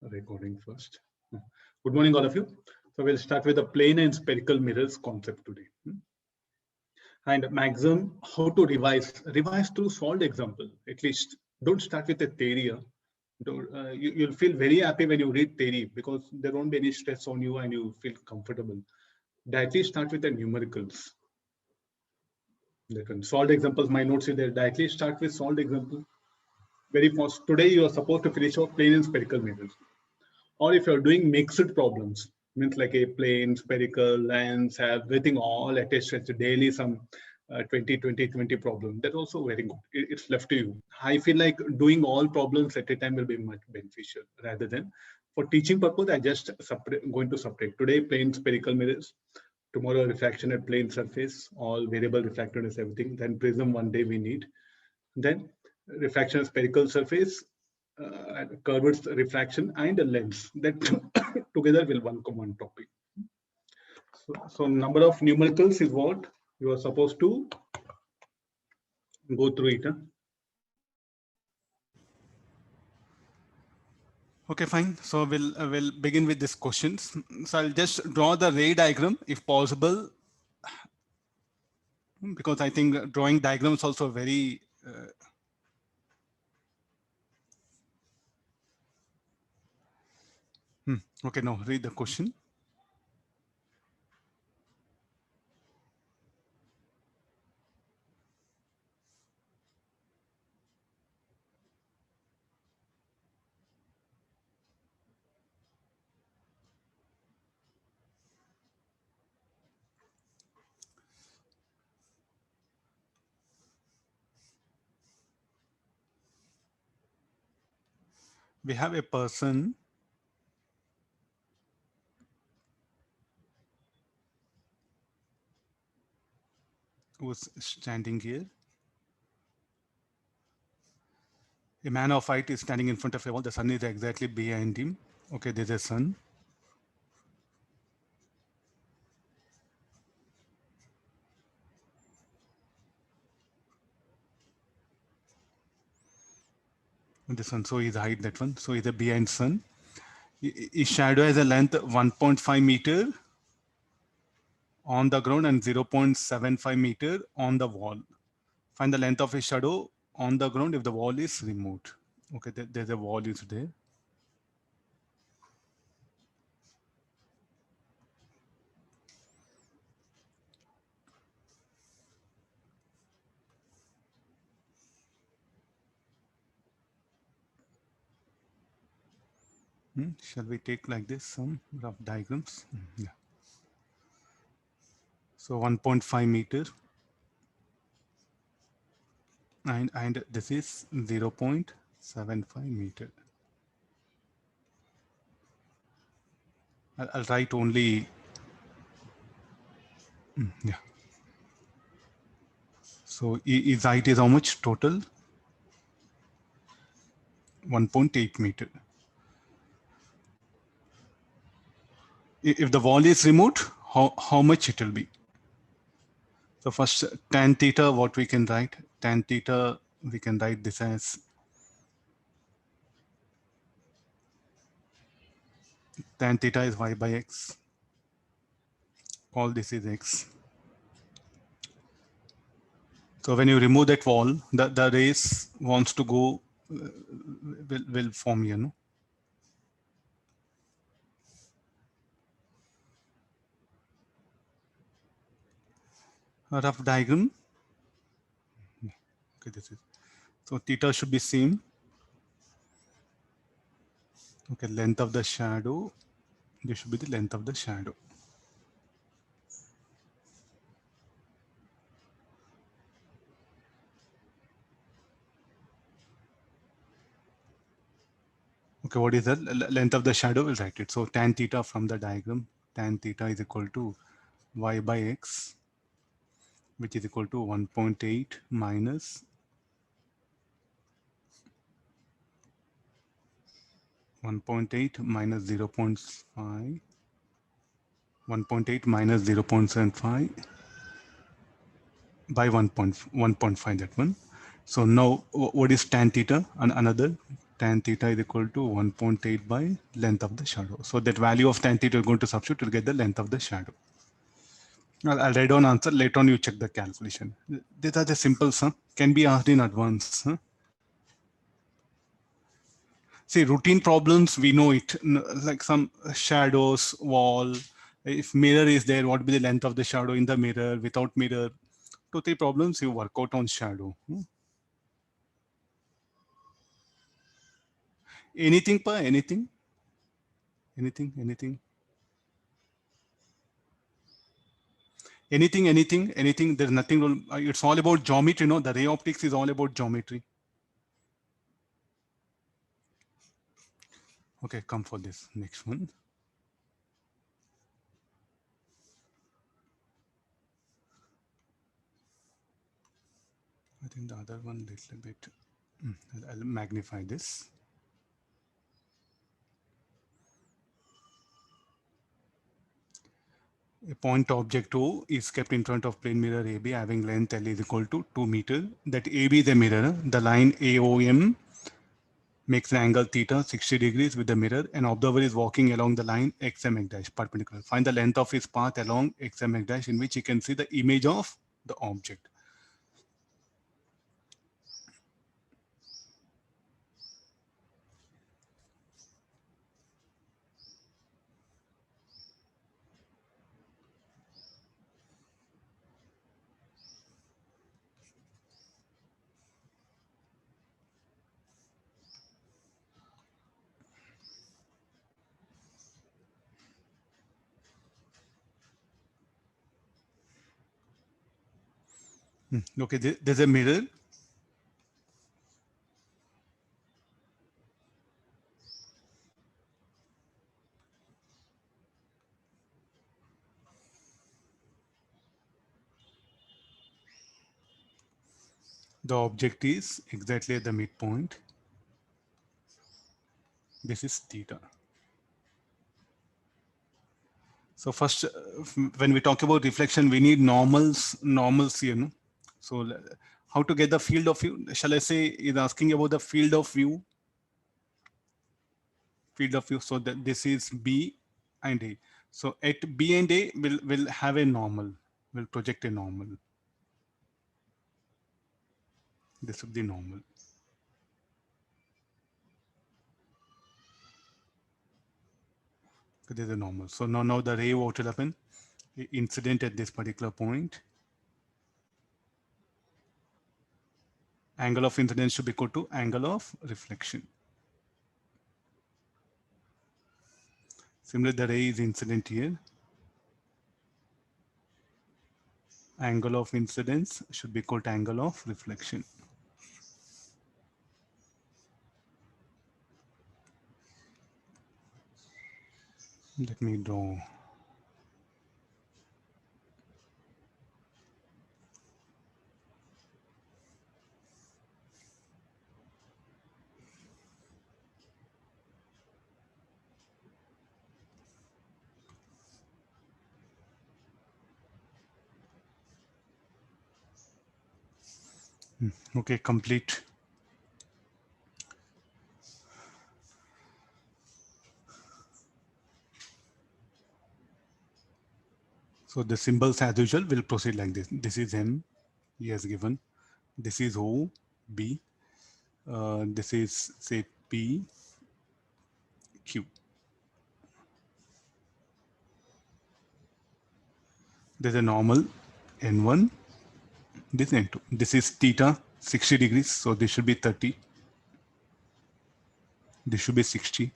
Recording first. Good morning, all of you. So we'll start with the plane and spherical mirrors concept today. And maximum, how to revise through solved example. At least don't start with a theory. You'll feel very happy when you read theory because there won't be any stress on you and you feel comfortable. Directly start with the numericals. That one. Solved examples, my notes is there. Directly start with solved example. Very fast. Today you are supposed to finish off plane and spherical mirrors. Or if you're doing mixed problems, means like a plane, spherical, lens, everything all attached daily some 20 problem. That's also very good. It's left to you. I feel like doing all problems at a time will be much beneficial rather than for teaching purpose. I just going to separate today plane spherical mirrors, tomorrow refraction at plane surface, all variable refractedness, everything. Then prism one day we need. Then refraction spherical surface, curved refraction and a lens that together will one common topic. So number of numericals is what you are supposed to go through it. Okay, fine. So we'll begin with these questions. So I'll just draw the ray diagram if possible, because I think drawing diagrams also very okay, now read the question. We have a person who's standing here. A man of height is standing in front of a wall. The sun is exactly behind him. Okay, there's a sun. The sun, so is height that one. So is a behind sun. His shadow has a length 1.5 meter on the ground and 0.75 meter on the wall. Find the length of a shadow on the ground if the wall is removed. Okay, there's a wall is there. Shall we take like this some rough diagrams? Yeah. So 1.5 meter. And this is 0.75 meter. I'll write only, yeah. So his height is how much total? 1.8 meter. If the wall is removed, how much it will be? So first tan theta, what we can write? Tan theta, we can write this as tan theta is y by x. All this is x. So when you remove that wall, the rays wants to go, will form here, no? A rough diagram. Okay, this is, so theta should be same. Okay, length of the shadow. This should be the length of the shadow. Okay, what is the length of the shadow? We'll write it. So tan theta from the diagram, tan theta is equal to y by x, which is equal to 1.8 minus 1.8 minus 0.5, 1.8 minus 0.75 by 1.5, that one. So now what is tan theta? And another tan theta is equal to 1.8 by length of the shadow. So that value of tan theta you're going to substitute to get the length of the shadow. I'll write down answer. Later on, you check the calculation. These are the simple sum. Can be asked in advance. Huh? See, routine problems, we know it. Like some shadows, wall. If mirror is there, what will be the length of the shadow in the mirror? Without mirror, 2-3 problems you work out on shadow. Anything per anything? Anything? Anything. There's nothing. It's all about geometry. No, the ray optics is all about geometry. Okay, come for this next one. I think the other one little bit. I'll magnify this. A point object O is kept in front of plane mirror AB having length L is equal to 2 meters. That AB is the mirror. The line AOM makes an angle theta 60 degrees with the mirror. An observer is walking along the line XM dash perpendicular. Find the length of his path along XM dash in which he can see the image of the object. Okay, there's a mirror. The object is exactly at the midpoint. This is theta. So first, when we talk about reflection, we need normals here. No? So how to get the field of view? Shall I say is asking about the field of view? Field of view. So that this is B and A. So at B and A will have a normal. Will project a normal. This would be normal. So there's a normal. So now the ray what will happen? Incident at this particular point. Angle of incidence should be equal to angle of reflection. Similarly, the ray is incident here. Angle of incidence should be equal to angle of reflection. Let me draw. Okay, complete. So the symbols as usual will proceed like this. This is M, he has given. This is O, B. This is say P, Q. There's a normal N1, this N2. This is theta 60 degrees. So this should be 30. This should be 60.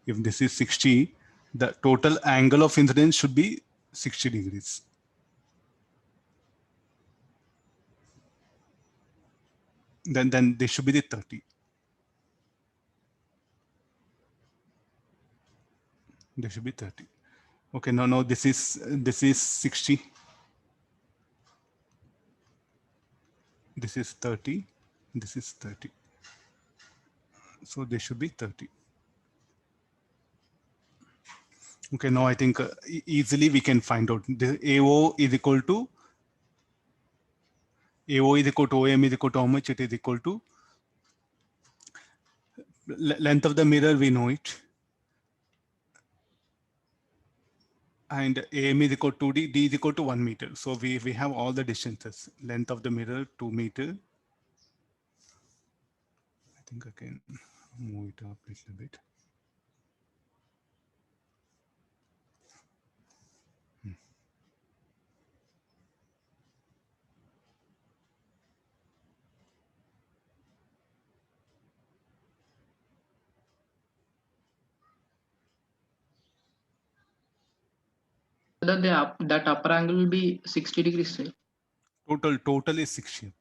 If this is 60, the total angle of incidence should be 60 degrees. Then this should be the 30. This should be 30. Okay, now this is 60. This is 30. This is 30. So this should be 30. Okay, now I think easily we can find out the AO is equal to OM is equal to how much? It is equal to length of the mirror, we know it. And AM is equal to D is equal to 1 meter. So we have all the distances. Length of the mirror, 2 meter. I think I can move it up a little bit. That upper angle will be 60 degrees, sir. Total is 60.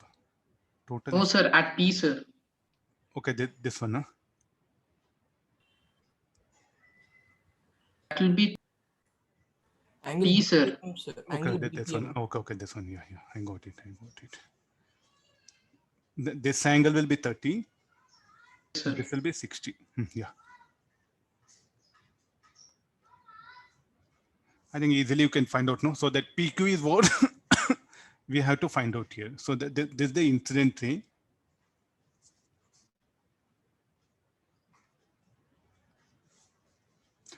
Total. No, is, sir, at P, sir. okay, this one, huh? That will be Angle P, sir. BPM, sir. Okay, Angle this one. BPM. Okay, this one. Yeah, I got it. This angle will be 30. Yes, sir. This will be 60. Yeah. I think easily you can find out, no? So that PQ is what we have to find out here. So this is the incident ray.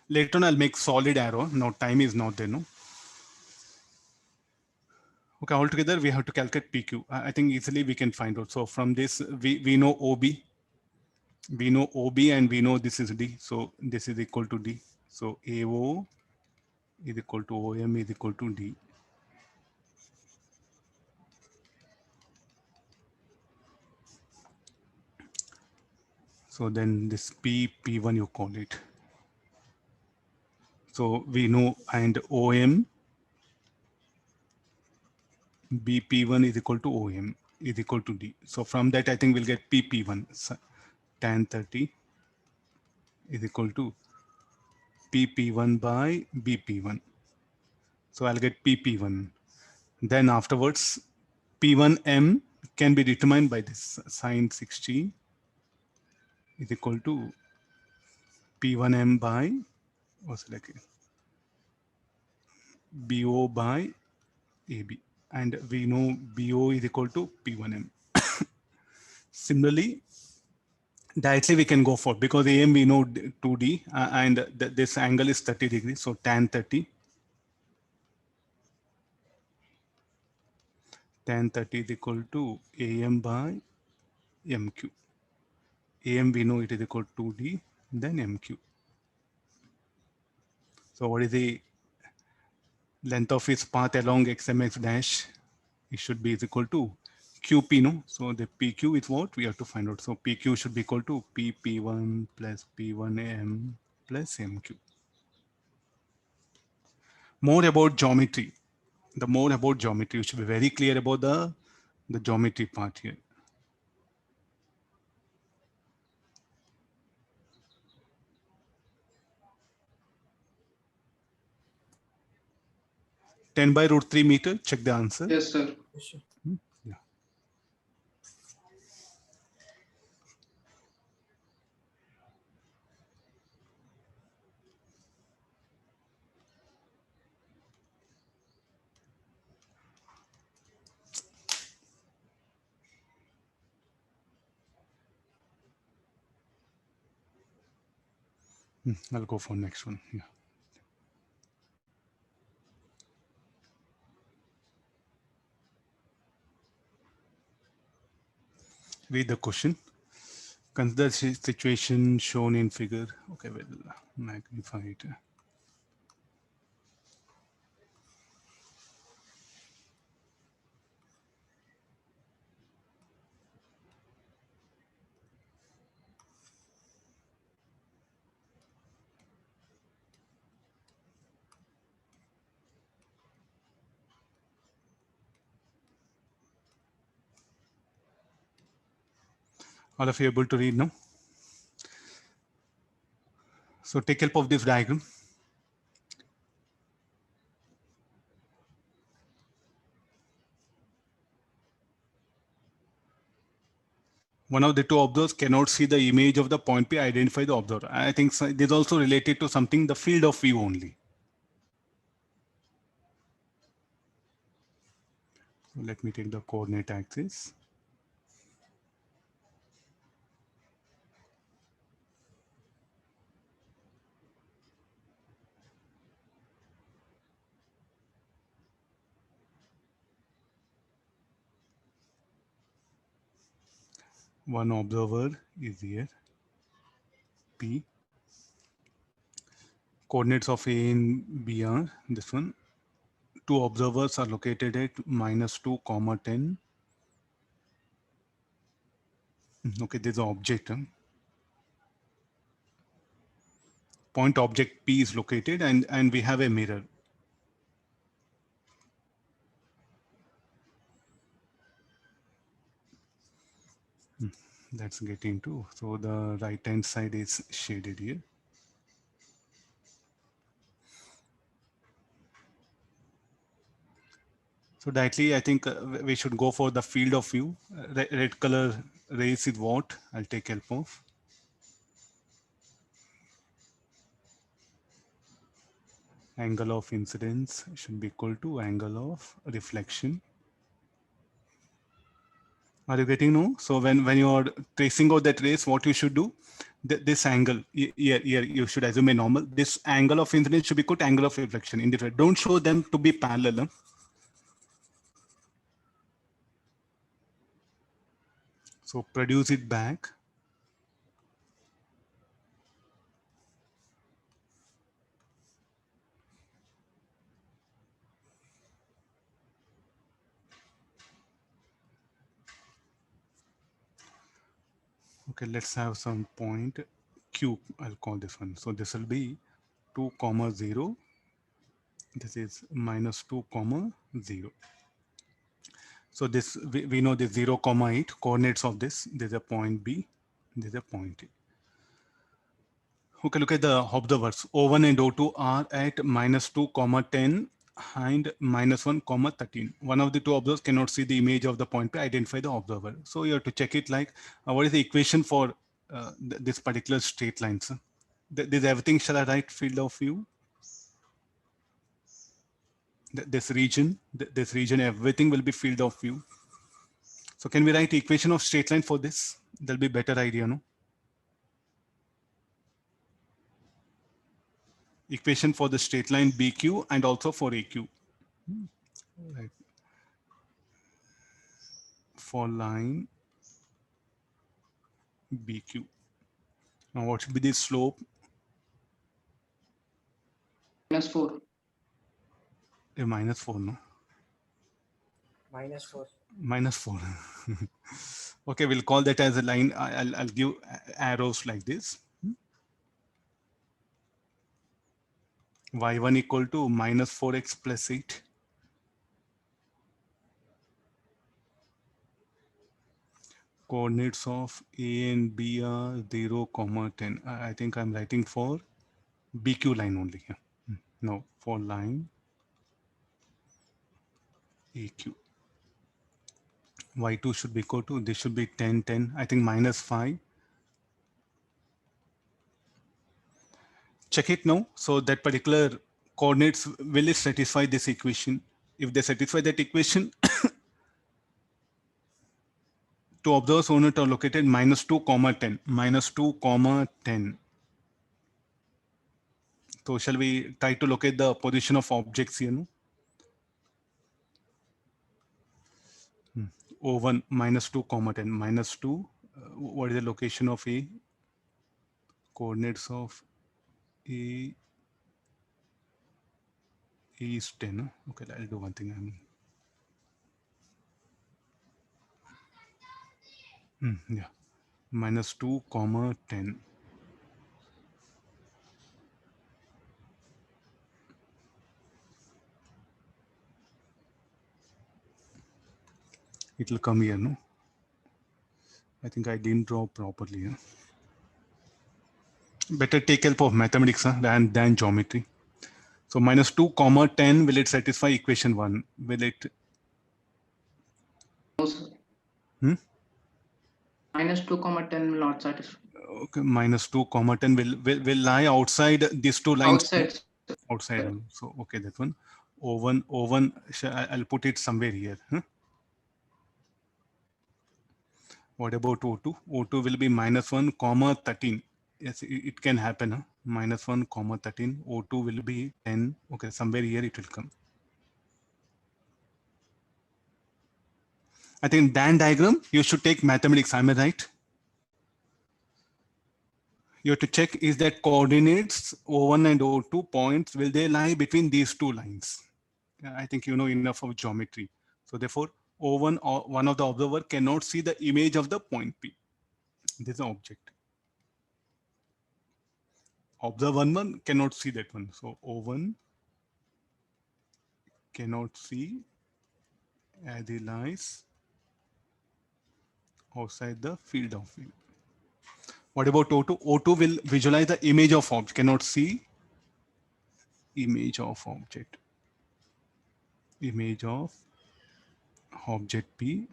Later on, I'll make solid arrow. Now time is not there, no? Okay, altogether we have to calculate PQ. I think easily we can find out. So from this, we know OB. We know OB and we know this is D. So this is equal to D. So AO is equal to OM is equal to D. So then this P1 you call it. So we know, and OM BP1 is equal to OM is equal to D. So from that, I think we'll get PP1 so tan 30 is equal to PP1 by BP1. So I'll get PP1. Then afterwards, P1M can be determined by this sine 60 is equal to P1M by, what's it like, BO by AB. And we know BO is equal to P1M. Similarly, directly we can go for, because AM we know 2D and this angle is 30 degrees. So tan 30. Tan 30 is equal to AM by MQ. AM we know it is equal to 2D, then MQ. So what is the length of its path along XMX dash? It should be is equal to QP, no? So the PQ is what we have to find out. So PQ should be equal to PP1 plus P1M plus MQ. More about geometry. The more about geometry, you should be very clear about the geometry part here. Ten by root 3 meter. Check the answer. Yes, sir. Yes, sir. Yeah. I'll go for next one. Yeah. Read the question. Consider situation shown in figure. Okay, well, magnify it. All of you able to read now? So take help of this diagram. One of the two observers cannot see the image of the point P, identify the observer. I think this is also related to something, the field of view only. So let me take the coordinate axis. One observer is here, P. Coordinates of A and B are this one. Two observers are located at -2, 10. Okay, there's an object. Point object P is located and we have a mirror. Let's get into. So the right hand side is shaded here. So directly, I think we should go for the field of view. Red color rays is what I'll take help of. Angle of incidence should be equal to angle of reflection. Are you getting no? So when you are tracing out that rays, what you should do, this angle here you should assume a normal. This angle of incidence should be equal to angle of reflection. In different. Don't show them to be parallel. So produce it back. Okay, let's have some point Q. I'll call this one. So this will be 2, 0. This is -2, 0. So this we know the 0, 8 coordinates of this. There's a point B. There's a point A. Okay, look at the observers. O1 and O2 are at -2, 10 and -1, 13. One of the two observers cannot see the image of the point P. Identify the observer. So you have to check it like what is the equation for this particular straight line. So this everything shall I write field of view? This region, everything will be field of view. So can we write equation of straight line for this? There'll be better idea, no? Equation for the straight line BQ and also for AQ. Right. For line BQ. Now what should be the slope? -4. A -4, no? -4. -4. Okay, we'll call that as a line. I'll give arrows like this. Y1 equal to -4x plus 8. Coordinates of A and B are 0, 10. I think I'm writing for BQ line only here. No, for line AQ. Y2 should be equal to, this should be 10, 10. I think -5. Check it now. So that particular coordinates will it satisfy this equation? If they satisfy that equation, two observers on it are located -2, 10, -2, 10. So shall we try to locate the position of objects here? No? O1 -2, 10, -2. What is the location of A? Coordinates of A is 10. No? Okay, I'll do one thing. Yeah, -2, 10. It will come here, no? I think I didn't draw properly. Huh? Better take help of mathematics than geometry. So -2, 10, will it satisfy equation 1? Will it? No, sir. -2, 10 will not satisfy. Okay, -2, 10 will lie outside these two lines. Outside. Outside. Sir. So okay, that one. O1. I'll put it somewhere here. Huh? What about O2? O2 will be -1, 13. Yes, it can happen. Huh? -1, 13. O2 will be 10. Okay, somewhere here it will come. I think Dan diagram, you should take mathematics. Am I right? you have to check is that coordinates O1 and O2 points, will they lie between these two lines? I think you know enough of geometry. So therefore, O1 or one of the observer cannot see the image of the point P. This is an object. Observer 1 cannot see that one. So O1 cannot see as it lies outside the field of view. What about O2? O2 will visualize the image of object, cannot see image of object. Image of object P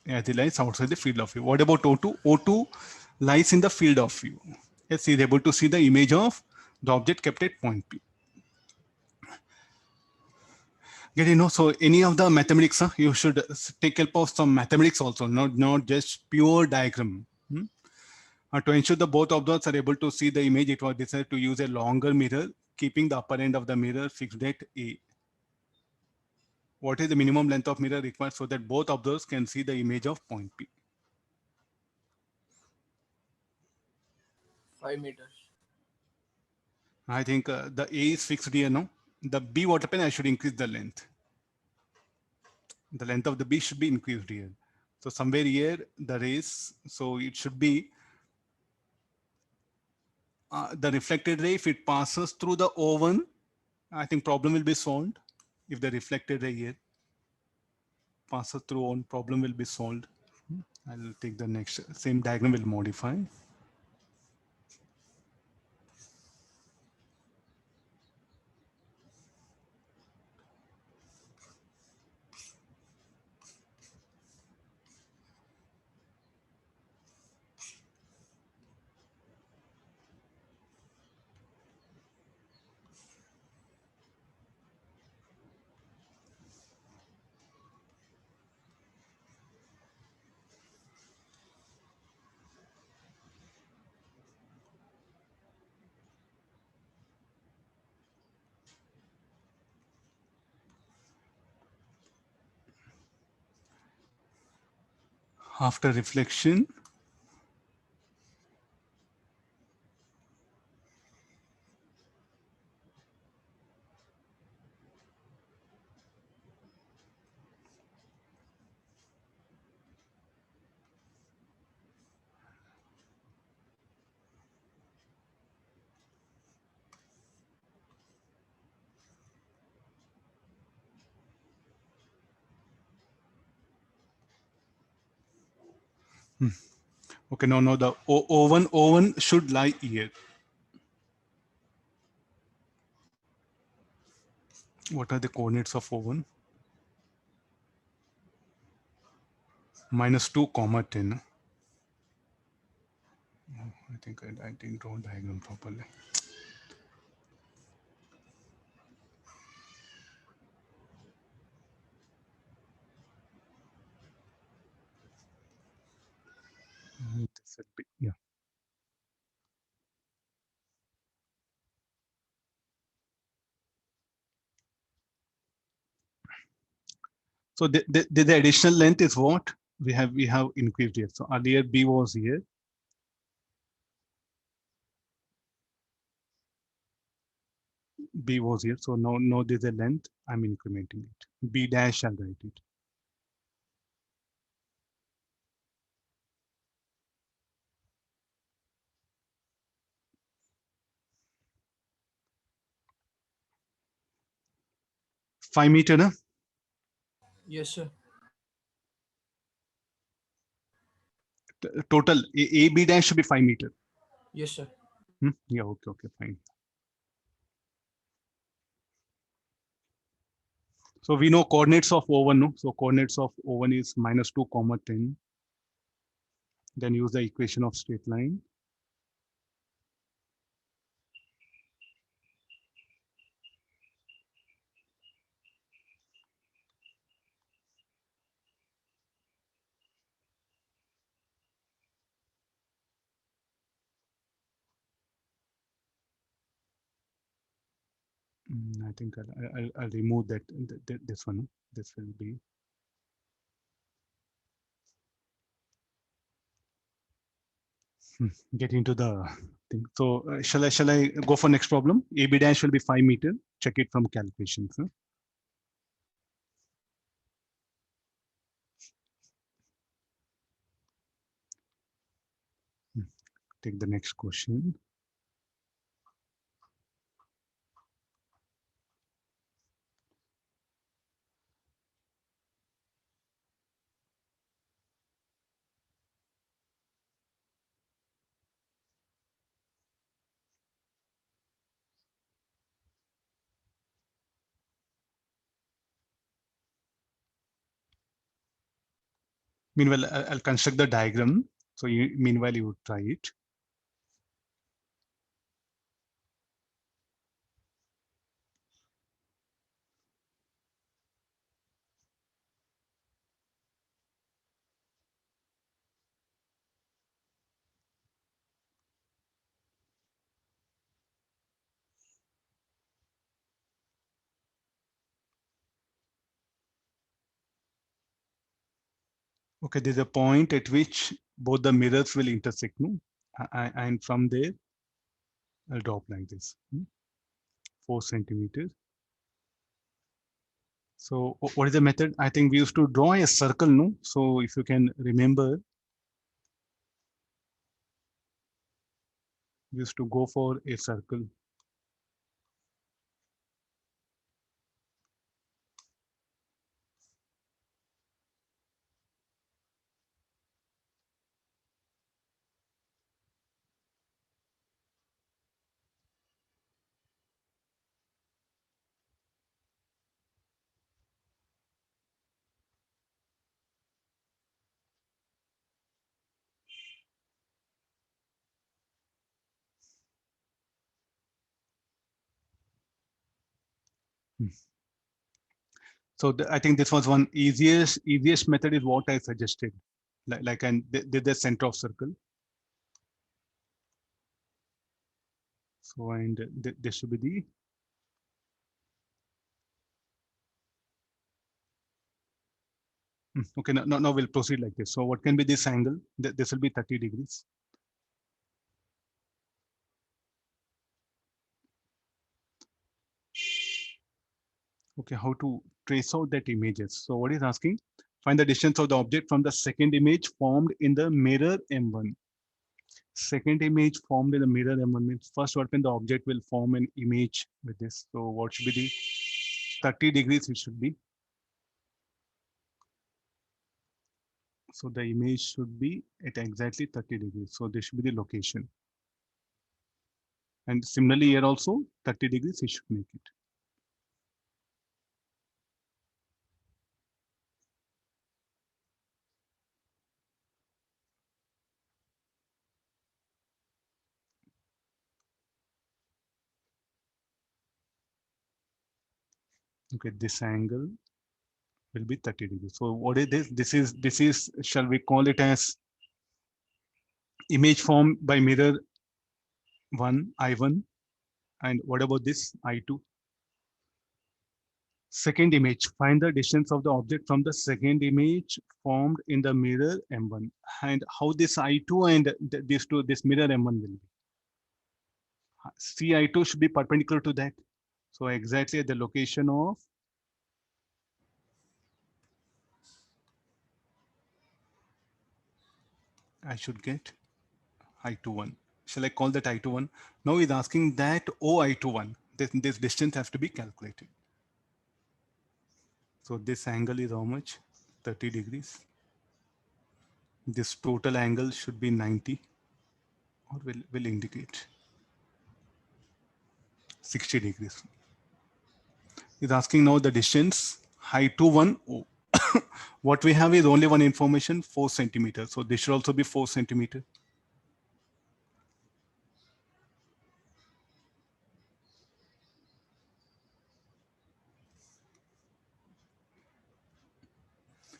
as it lies outside the field of view. What about O2? O2 lies in the field of view. Yes, he is able to see the image of the object kept at point P. Get so any of the mathematics, you should take help of some mathematics also, not just pure diagram. To ensure that both observers are able to see the image, it was decided to use a longer mirror, keeping the upper end of the mirror fixed at A. What is the minimum length of mirror required so that both observers can see the image of point P? 5 meters. I think the A is fixed here, no? The B water pen, I should increase the length. The length of the B should be increased here. So somewhere here, the rays, so it should be the reflected ray, if it passes through the O1, I think problem will be solved. If the reflected ray here passes through on, problem will be solved. I'll take the next, same diagram will modify. After reflection, okay, no, the O1 should lie here. What are the coordinates of O1? -2, 10. I think I didn't draw diagram properly. This will be, yeah. So the additional length is what we have increased here. So earlier B was here. B was here. So now there's a length. I'm incrementing it. B dash, I'll write it. Five meter, na? Yes, sir. Total A B dash should be 5 meter. Yes, sir. Yeah, okay, fine. So we know coordinates of O1, no? So coordinates of O1 is -2, 10. Then use the equation of straight line. I think I'll remove that this one. This will be get into the thing. So shall I go for next problem? AB dash will be 5 meter. Check it from calculations. Huh? Take the next question. Meanwhile, I'll construct the diagram. So meanwhile, you would try it. Okay, there's a point at which both the mirrors will intersect, no? And from there, I'll drop like this, 4 centimeters. So what is the method? I think we used to draw a circle, no? So if you can remember, we used to go for a circle. So I think this was one easiest method is what I suggested. Like and the center of circle. So and this should be the okay. Now we'll proceed like this. So what can be this angle? This will be 30 degrees. Okay, how to trace out that images? So what is asking? Find the distance of the object from the second image formed in the mirror M1. Second image formed in the mirror M1 means first what when the object will form an image with this. So what should be the 30 degrees it should be. So the image should be at exactly 30 degrees. So this should be the location. And similarly here also 30 degrees it should make it. Okay, this angle will be 30 degrees. So what is this? This is shall we call it as image formed by mirror 1 I1, and what about this I2? Second image, find the distance of the object from the second image formed in the mirror M1, and how this I2 and this mirror M1 will be. CI2 should be perpendicular to that. So exactly at the location of I should get I21. Shall I call that I21? Now he's asking that OI21. This distance has to be calculated. So this angle is how much? 30 degrees. This total angle should be 90, or will indicate 60 degrees. He's asking now the distance I21. What we have is only one information, 4 centimeters. So this should also be 4 centimeters.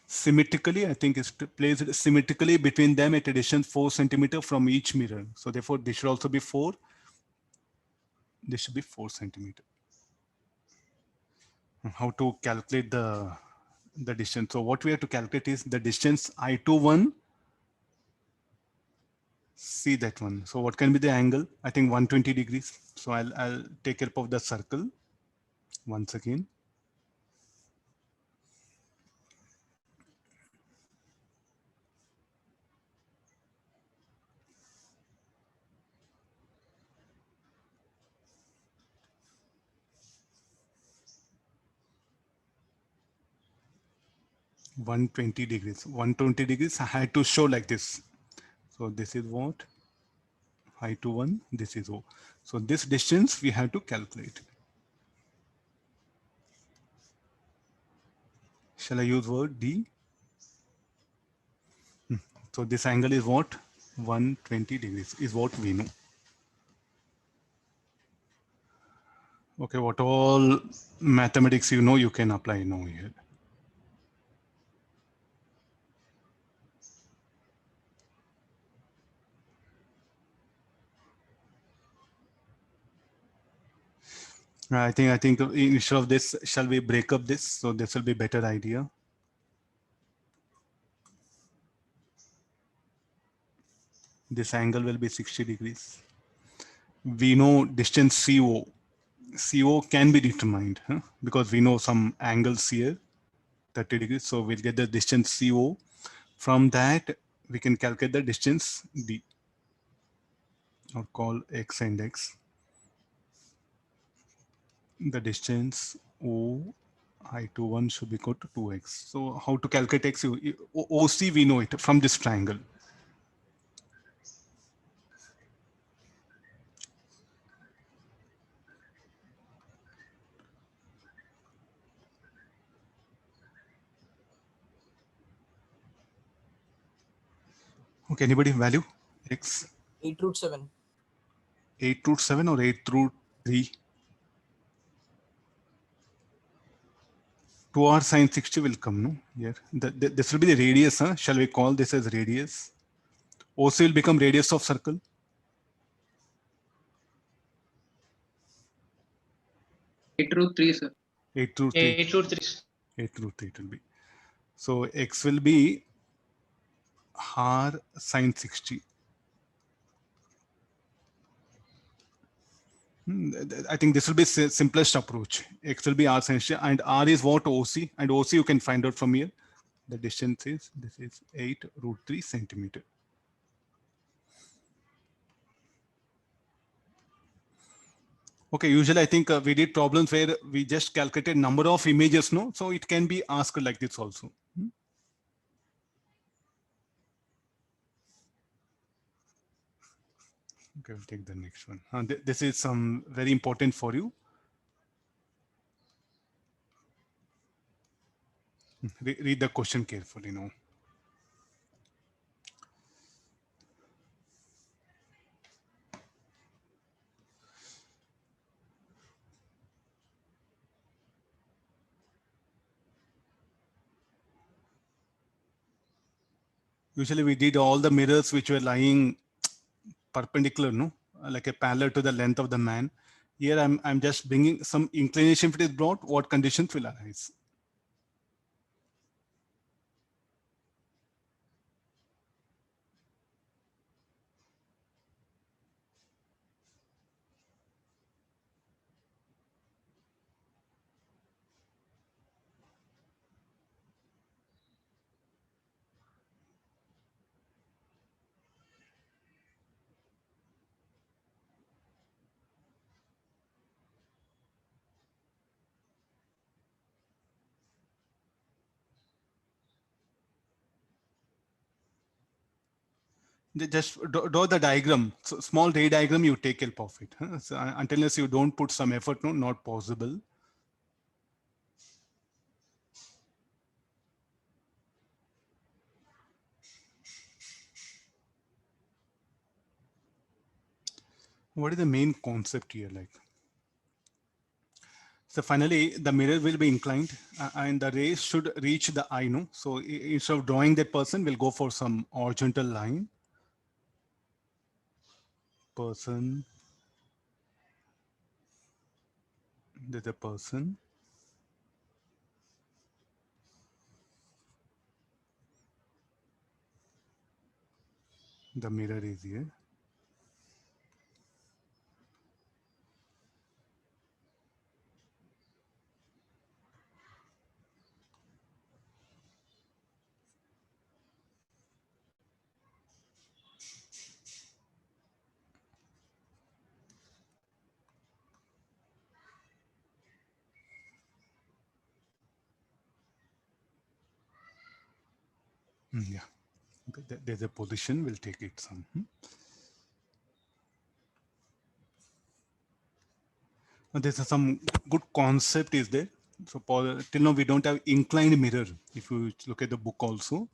Symmetrically, I think it's placed symmetrically between them at a distance 4 centimeters from each mirror. So therefore, this should also be 4. This should be 4 centimeters. How to calculate the distance? So what we have to calculate is the distance I21 see that one. So what can be the angle? I think 120 degrees. So I'll take care of the circle once again. $120. 120 degrees. I had to show like this. So this is what? I to 1. This is O. So this distance we have to calculate. Shall I use word D? So this angle is what? 120 degrees is what we know. Okay, what all mathematics you know, you can apply now here. I think instead of this, shall we break up this? So this will be better idea. This angle will be 60 degrees. We know distance CO. CO can be determined because we know some angles here, 30 degrees. So we'll get the distance CO. From that, we can calculate the distance D, or call X and X. The distance O I to 1 should be equal to 2x. So how to calculate x? OC we know it from this triangle. Okay, anybody value x? 8 root 7. 8 root 7 or 8 root 3? 2r sine 60 will come, no? Here. This will be the radius, huh? Shall we call this as radius? OC will become radius of circle. 8 root 3, sir. 8 root 3. 8 root 3. 8 root 3 it will be. So x will be r sine 60. I think this will be simplest approach. X will be r sine 60 and r is what? OC, and OC you can find out from here. The distance is, this is 8 root 3 centimeter. Okay, usually I think we did problems where we just calculated number of images, no? So it can be asked like this also. Okay, we'll take the next one. This is some very important for you. Read the question carefully now. Usually we did all the mirrors which were lying perpendicular, no? Like a parallel to the length of the man. Here I'm just bringing some inclination. If it is brought, what conditions will arise? Just draw the diagram. So small ray diagram, you take help of it. Huh? So until you don't put some effort, no, not possible. What is the main concept here? Like, so finally the mirror will be inclined and the rays should reach the eye, no? So instead of drawing that person, we'll go for some horizontal line. Person, there's a person. The mirror is here. Yeah. Okay. There's a position. We'll take it some. There's some good concept is there. So till now we don't have inclined mirror. If you look at the book also.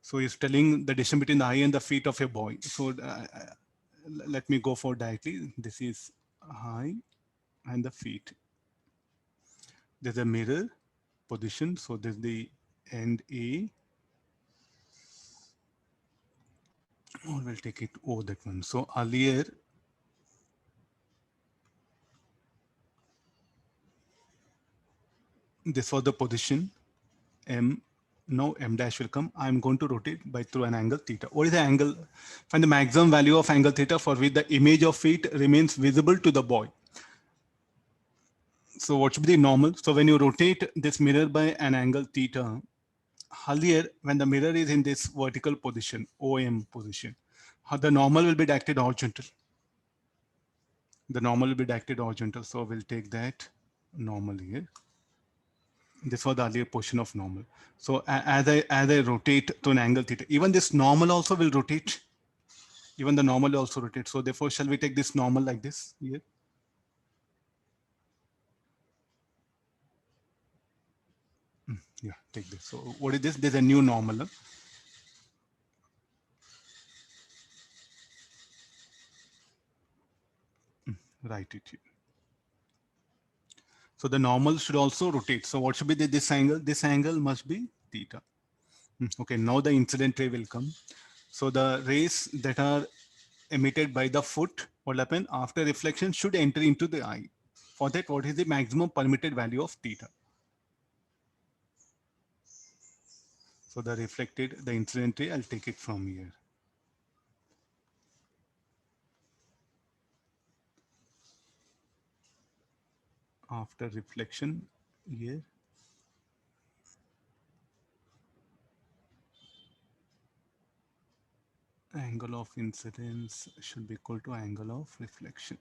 So it's telling the distance between the eye and the feet of a boy. So let me go for directly. This is eye and the feet. There's a mirror position. So there's the end A. Or we'll take it O, that one. So earlier, this was the position M. Now M dash will come. I'm going to rotate by through an angle theta. What is the angle? Find the maximum value of angle theta for which the image of feet remains visible to the boy. So what should be the normal? So when you rotate this mirror by an angle theta, earlier when the mirror is in this vertical position, OM position, the normal will be directed horizontal. The normal will be directed horizontal. So we'll take that normal here. This was the earlier portion of normal. So as I rotate to an angle theta, even this normal also will rotate. Even the normal also rotates. So therefore, shall we take this normal like this here? Yeah, take this. So what is this? There's a new normal. Write it here. So the normal should also rotate. So what should be this angle? This angle must be theta. Okay, now the incident ray will come. So the rays that are emitted by the foot, what will happen after reflection should enter into the eye. For that, what is the maximum permitted value of theta? So the reflected, the incident ray, I'll take it from here. After reflection here. Angle of incidence should be equal to angle of reflection.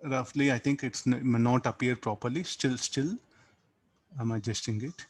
Roughly, I think it's may not appear properly. Still, I'm adjusting it.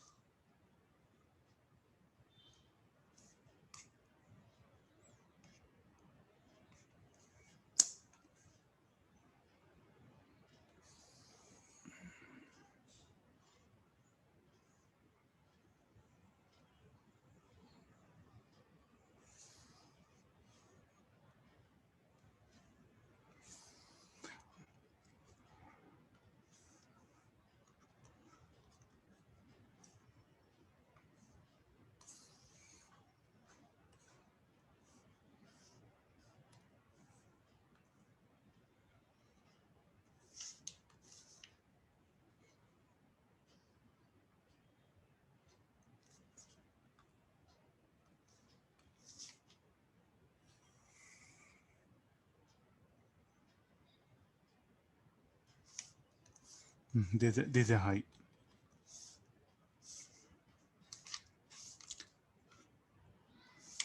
There's a high.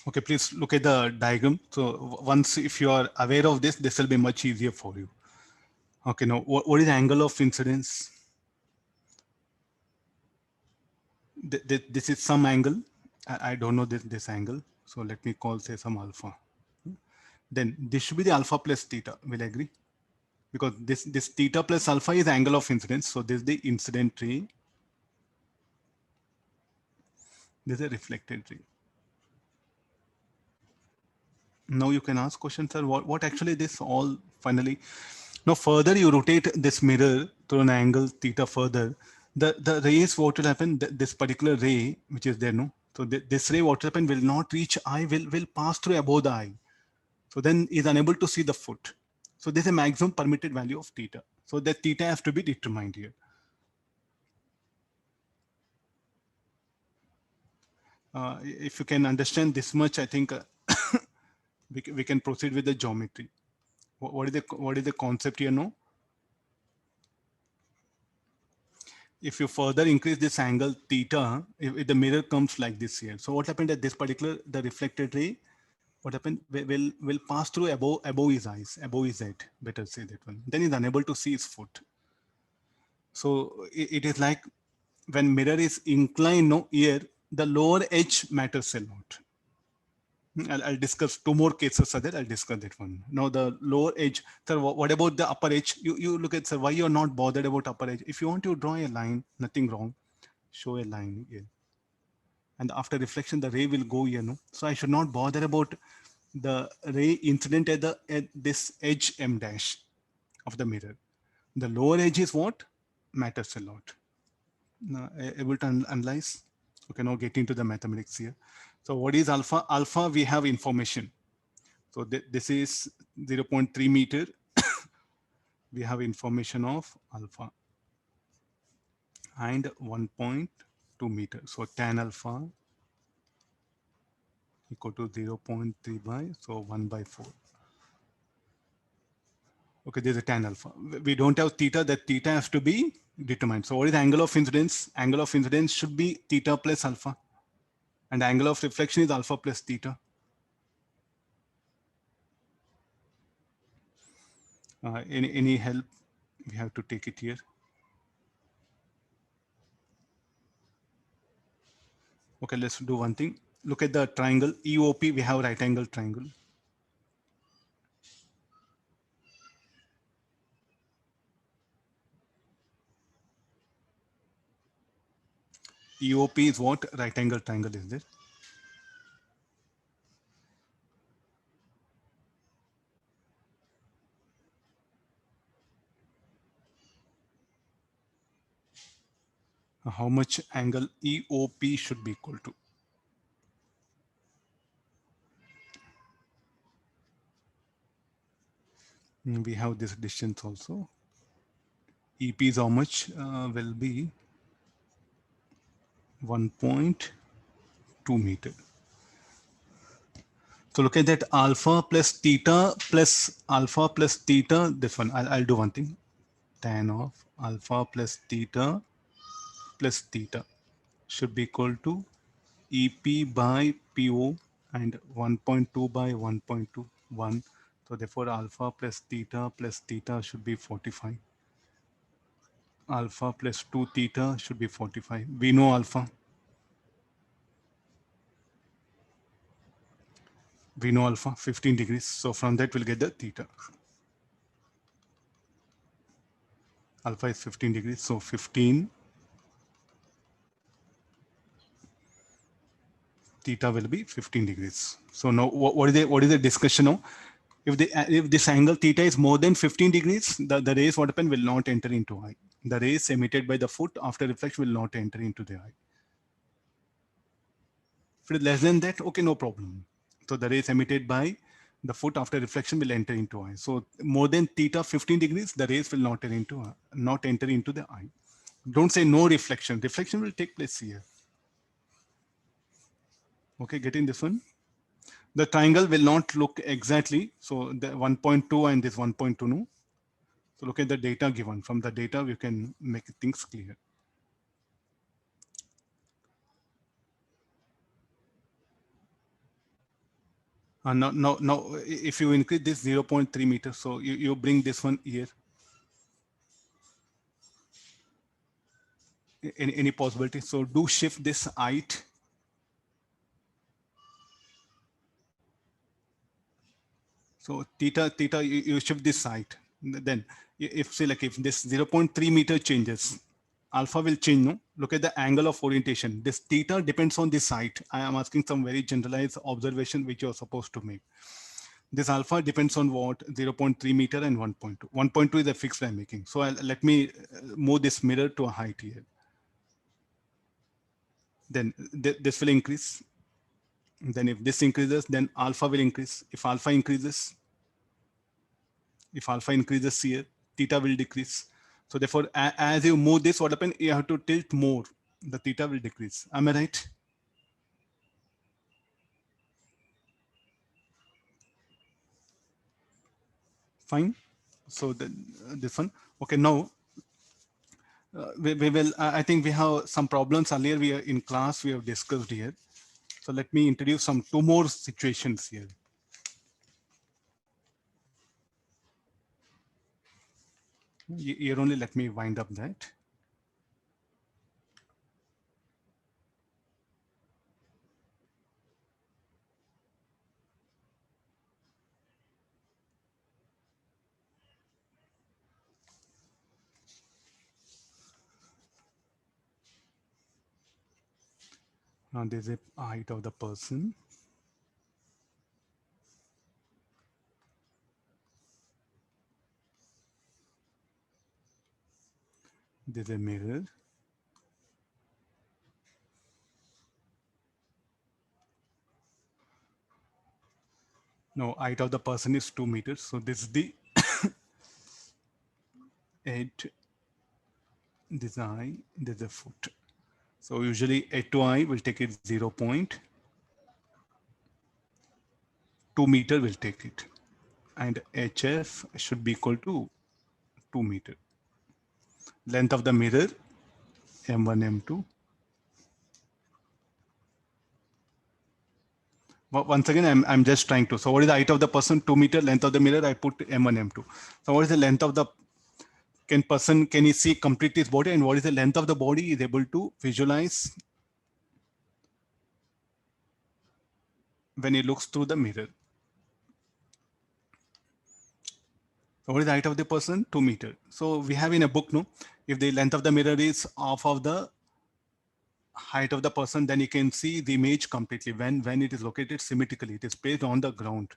Okay, please look at the diagram. So once if you are aware of this, this will be much easier for you. Okay, now what is the angle of incidence? This is some angle. I don't know this angle. So let me call say some alpha. Then this should be the alpha plus theta. Will I agree? Because this theta plus alpha is angle of incidence. So this is the incident ray. This is a reflected ray. Now you can ask questions, sir. What actually this all finally? Now further you rotate this mirror to an angle theta further. The rays, what will happen? This particular ray, which is there, no. So this ray, what will happen? Will not reach eye. Will pass through above the eye. So then is unable to see the foot. So there's a maximum permitted value of theta. So that theta has to be determined here. If you can understand this much, I think we can proceed with the geometry. What is the concept here now? If you further increase this angle theta, if the mirror comes like this here, so what happened at this particular, the reflected ray, what happened will pass through above his eyes, above his head, better say that one. Then he's unable to see his foot. So it is like when mirror is inclined no here, the lower edge matters a lot. I'll discuss two more cases, sir. I'll discuss that one. Now the lower edge, sir. What about the upper edge? You look at, sir, why you're not bothered about upper edge? If you want to draw a line, nothing wrong. Show a line here, and after reflection, the ray will go here. No, so I should not bother about the ray incident at this edge M dash of the mirror. The lower edge is what matters a lot. Now, able to analyze? Okay, now get into the mathematics here. So what is alpha? Alpha, we have information. So this is 0.3 meter. We have information of alpha and 1.2 meter. So tan alpha equal to 0.3 by, so 1 by 4. Okay, there's a tan alpha. We don't have theta, that theta has to be determined. So what is the angle of incidence? Angle of incidence should be theta plus alpha. And angle of reflection is alpha plus theta. Any help? We have to take it here. Okay, let's do one thing. Look at the triangle EOP. We have right angle triangle. EOP is what? Right angle triangle is there. How much angle EOP should be equal to? We have this distance also. EP is how much? Will be 1.2 meter. So look at that, alpha plus theta plus alpha plus theta. This one, I'll do one thing. Tan of alpha plus theta should be equal to EP by PO and 1.2 by 1.21. So therefore alpha plus theta should be 45. Alpha plus 2 theta should be 45. We know alpha. We know alpha 15 degrees. So from that we'll get the theta. Alpha is 15 degrees. So 15 theta will be 15 degrees. So now what is the discussion now? If this angle theta is more than 15 degrees, the rays what happen will not enter into eye. The rays emitted by the foot after reflection will not enter into the eye. If it is less than that, okay, no problem. So the rays emitted by the foot after reflection will enter into eye. So more than theta 15 degrees, the rays will not enter into the eye. Don't say no reflection. Reflection will take place here. Okay, getting this one? The triangle will not look exactly. So the 1.2 and this 1.2, no? So look at the data given. From the data, we can make things clear. Now, if you increase this 0.3 meters, so you bring this one here. Any possibility? So do shift this height. So theta, you shift this height. Then if say like if this 0.3 meter changes, alpha will change, no? Look at the angle of orientation. This theta depends on this height. I am asking some very generalized observation which you're supposed to make. This alpha depends on what? 0.3 meter and 1.2. 1.2 is a fixed I'm making. So let me move this mirror to a height here. Then this will increase. Then if this increases, then alpha will increase. If alpha increases here, theta will decrease. So therefore, as you move this, what happens? You have to tilt more. The theta will decrease. Am I right? Fine. So this one. Okay, now we will, I think we have some problems earlier we are in class, we have discussed here. So let me introduce two more situations here. Here only let me wind up that. Now there's a height of the person. There's a mirror. No, height of the person is 2 meters. So this is the head, this is eye, this is the foot. So usually head to eye will take it 0.2 meter will take it. And HF should be equal to 2 meter. Length of the mirror, M1, M2. Once again, I'm just trying to. So what is the height of the person? 2 meter. Length of the mirror, I put M1, M2. So what is the length of the person? Can he see complete his body? And what is the length of the body? He is able to visualize when he looks through the mirror. So what is the height of the person? 2 meter. So we have in a book, no, if the length of the mirror is half of the height of the person, then you can see the image completely. When it is located symmetrically, it is placed on the ground.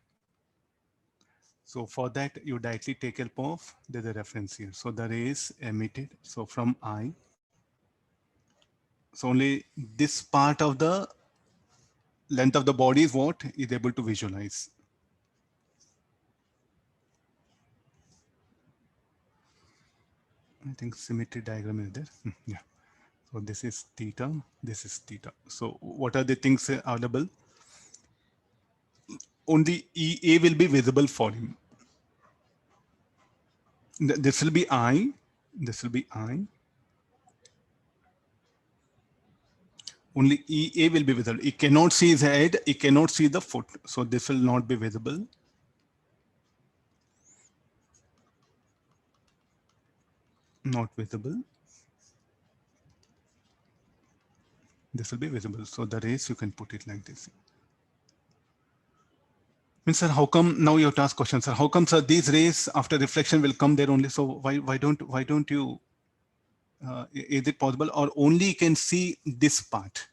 So for that, you directly take help of, there's a reference here. So the rays emitted, so from eye. So only this part of the length of the body is what is able to visualize. I think symmetry diagram is there. Yeah. So this is theta, this is theta. So what are the things available? Only EA will be visible for him. This will be eye, this will be eye. Only EA will be visible. He cannot see his head, he cannot see the foot. So this will not be visible. Not visible. This will be visible. So the rays, you can put it like this. Means, sir, how come now you have to ask questions, sir? How come, sir, these rays after reflection will come there only? So why don't you? Is it possible, or only you can see this part?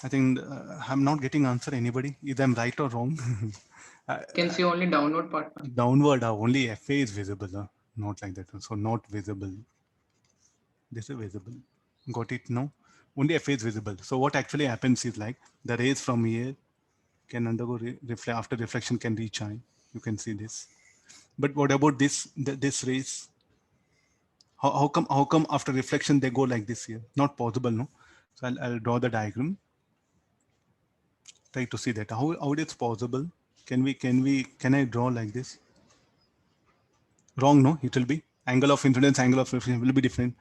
I think I'm not getting answer. Anybody? Either I'm right or wrong. Can see only downward part. Downward, only FA is visible. Not like that. So not visible. This is visible. Got it? No. Only FA is visible. So what actually happens is like the rays from here can undergo reflect after reflection can reach eye. You can see this. But what about this rays? How come after reflection they go like this here? Not possible, no? So I'll draw the diagram. Try to see that. How it is possible? Can I draw like this? Wrong, no? It will be angle of incidence, angle of reflection will be different.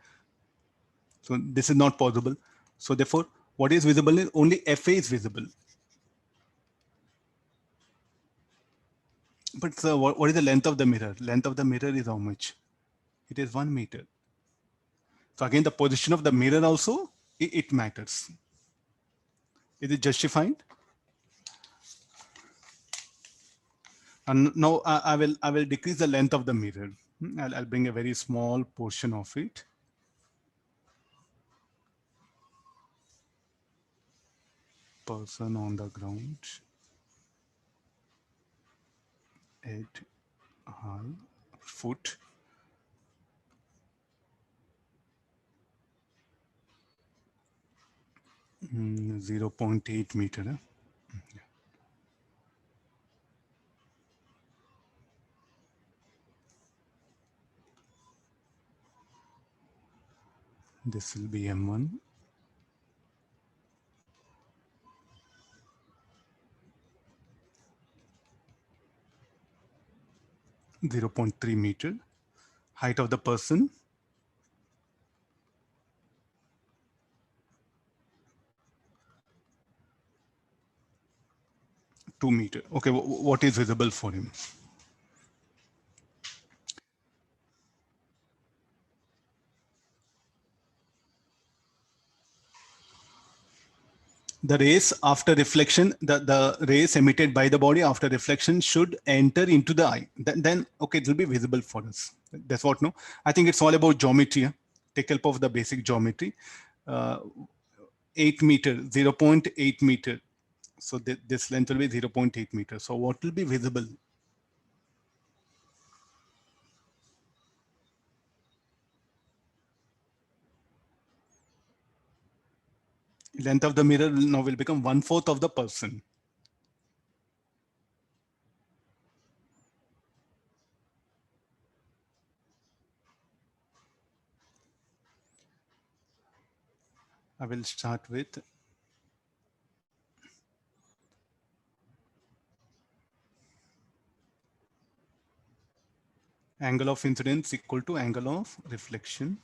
So this is not possible. So therefore, what is visible is only FA is visible. But sir, what is the length of the mirror? Length of the mirror is how much? It is 1 meter. So again, the position of the mirror also, it matters. Is it justified? And now I will decrease the length of the mirror. I'll bring a very small portion of it. Person on the ground. Head, eye, foot. Mm, 0.8 meter. This will be M1. 0.3 meter. Height of the person, 2 meter. Okay, what is visible for him? The rays after reflection, the rays emitted by the body after reflection should enter into the eye. Then okay, it will be visible for us. That's what, no? I think it's all about geometry. Huh? Take help of the basic geometry. 8 meter, 0.8 meter. So this length will be 0.8 meter. So what will be visible? Length of the mirror now will become 1/4 of the person. I will start with angle of incidence equal to angle of reflection.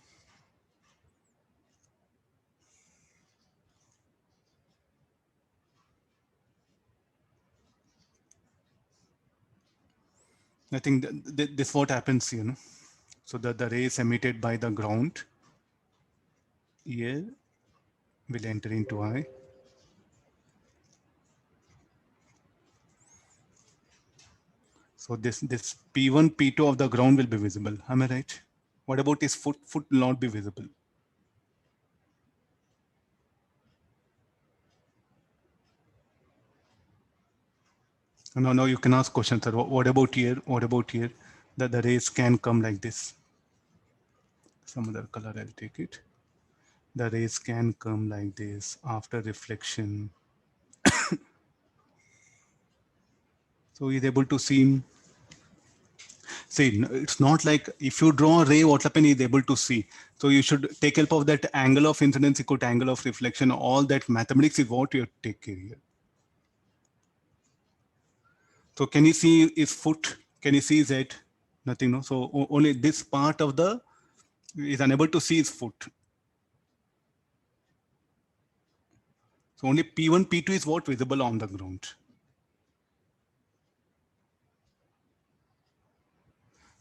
I think this what happens, you know. So that the rays emitted by the ground here will enter into eye. So this P1, P2 of the ground will be visible. Am I right? What about his foot? Foot will not be visible. No, you can ask questions, sir. What about here? What about here? That the rays can come like this. Some other color, I'll take it. The rays can come like this after reflection. So he's able to see him. See, it's not like if you draw a ray, what happen is able to see. So you should take help of that angle of incidence equal to angle of reflection. All that mathematics is what you take care here. So can you see his foot? Can you see his head? Nothing, no? So only this part of the is unable to see his foot. So only P1, P2 is what visible on the ground.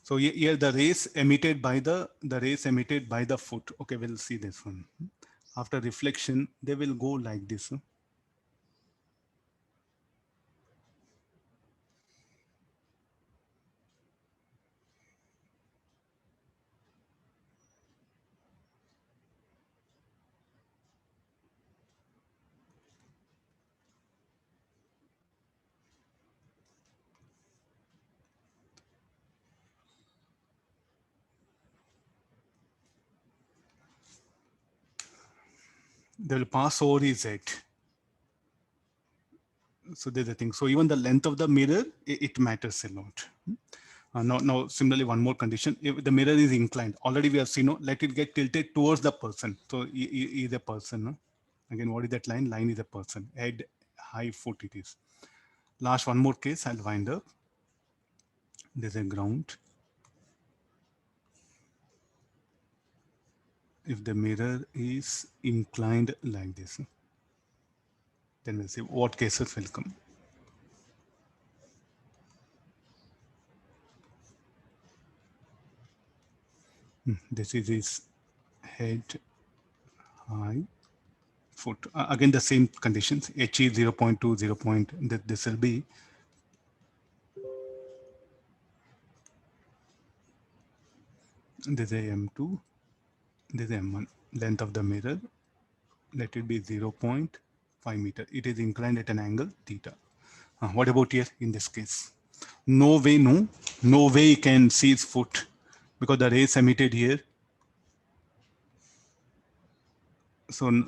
So here the rays emitted by the foot. Okay, we'll see this one. After reflection, they will go like this. They will pass over his head. So there's a thing. So even the length of the mirror, it matters a lot. Now, similarly, one more condition. If the mirror is inclined, already we have seen, no, let it get tilted towards the person. So he is a person. No? Again, what is that line? Line is a person. Head, high, foot it is. Last one more case, I'll wind up. There's a ground. If the mirror is inclined like this, then we'll see what cases will come. This is his head, high, foot. Again, the same conditions. HE 0.2, 0. This will be this is M2, this is M1. Length of the mirror, let it be 0.5 meter. It is inclined at an angle theta. What about here in this case? No way you can see its foot because the rays emitted here. So now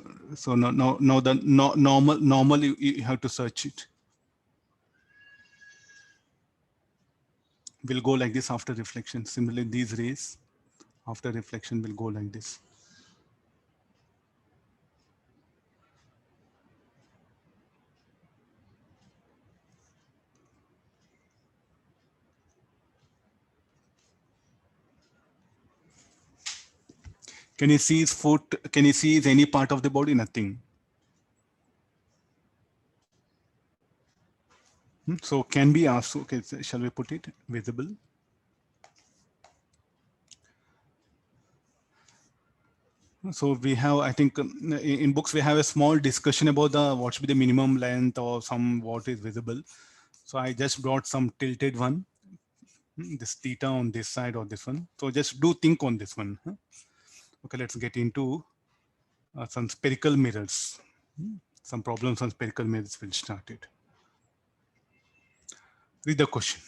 the normal you have to search it. Will go like this after reflection. Similarly, these rays after reflection will go like this. Can you see his foot? Can you see his any part of the body? Nothing. So can be asked, okay, shall we put it visible? So we have, I think in books, we have a small discussion about the what should be the minimum length or some what is visible. So I just brought some tilted one, this theta on this side or this one. So just do think on this one. Okay, let's get into some spherical mirrors. Some problems on spherical mirrors will start it. Read the question.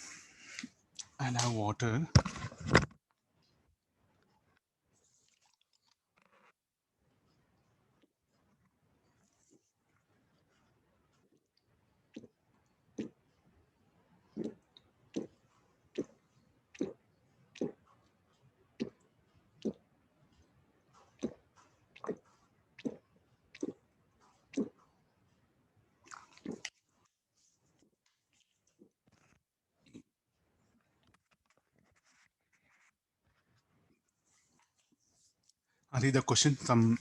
I'll have water. I'll read the question. Some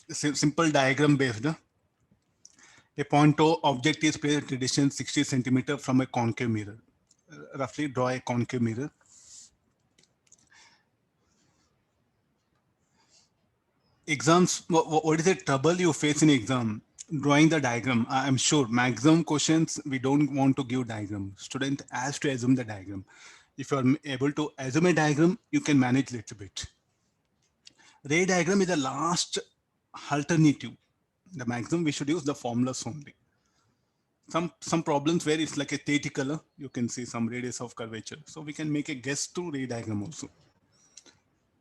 simple diagram based. A point O object is placed at a distance 60 centimeter from a concave mirror. Roughly draw a concave mirror. Exams, what is the trouble you face in exam? Drawing the diagram. I'm sure maximum questions we don't want to give diagram. Student has to assume the diagram. If you are able to assume a diagram, you can manage a little bit. Ray diagram is the last alternative. The maximum we should use the formulas only. Some problems where it's like a theoretical, you can see some radius of curvature. So we can make a guess to ray diagram also.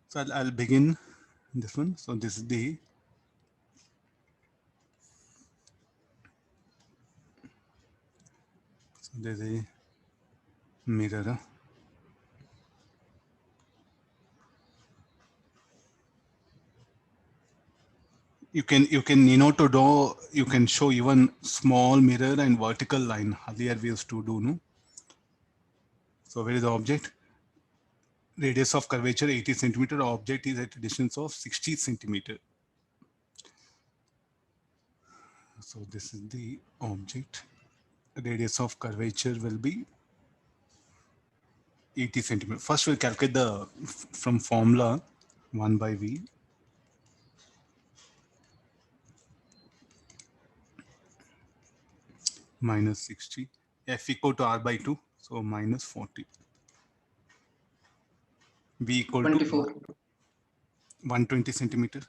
So I'll begin this one. So this is the there's a mirror. You can to draw, you can show even small mirror and vertical line. Earlier we used to do, no? So where is the object? Radius of curvature 80 centimeter. Object is at a distance of 60 centimeter. So this is the object. Radius of curvature will be 80 centimeter. First we'll calculate the from formula 1 by V. Minus 60. F equal to R by 2. So minus 40. V equal 24. to 120 centimeter.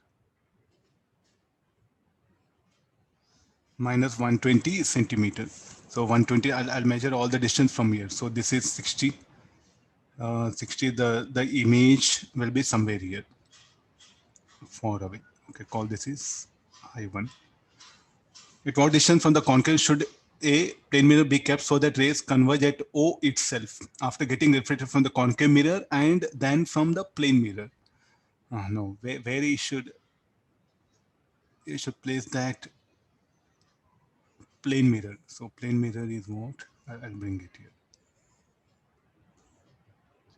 Minus 120 centimeter. So 120, I'll measure all the distance from here. So this is 60. 60, the image will be somewhere here. Far away. Okay, call this is I1. At what distance from the concave should a plane mirror be kept so that rays converge at O itself after getting reflected from the concave mirror and then from the plane mirror? No, where you should place that plane mirror. So plane mirror is what? I'll bring it here.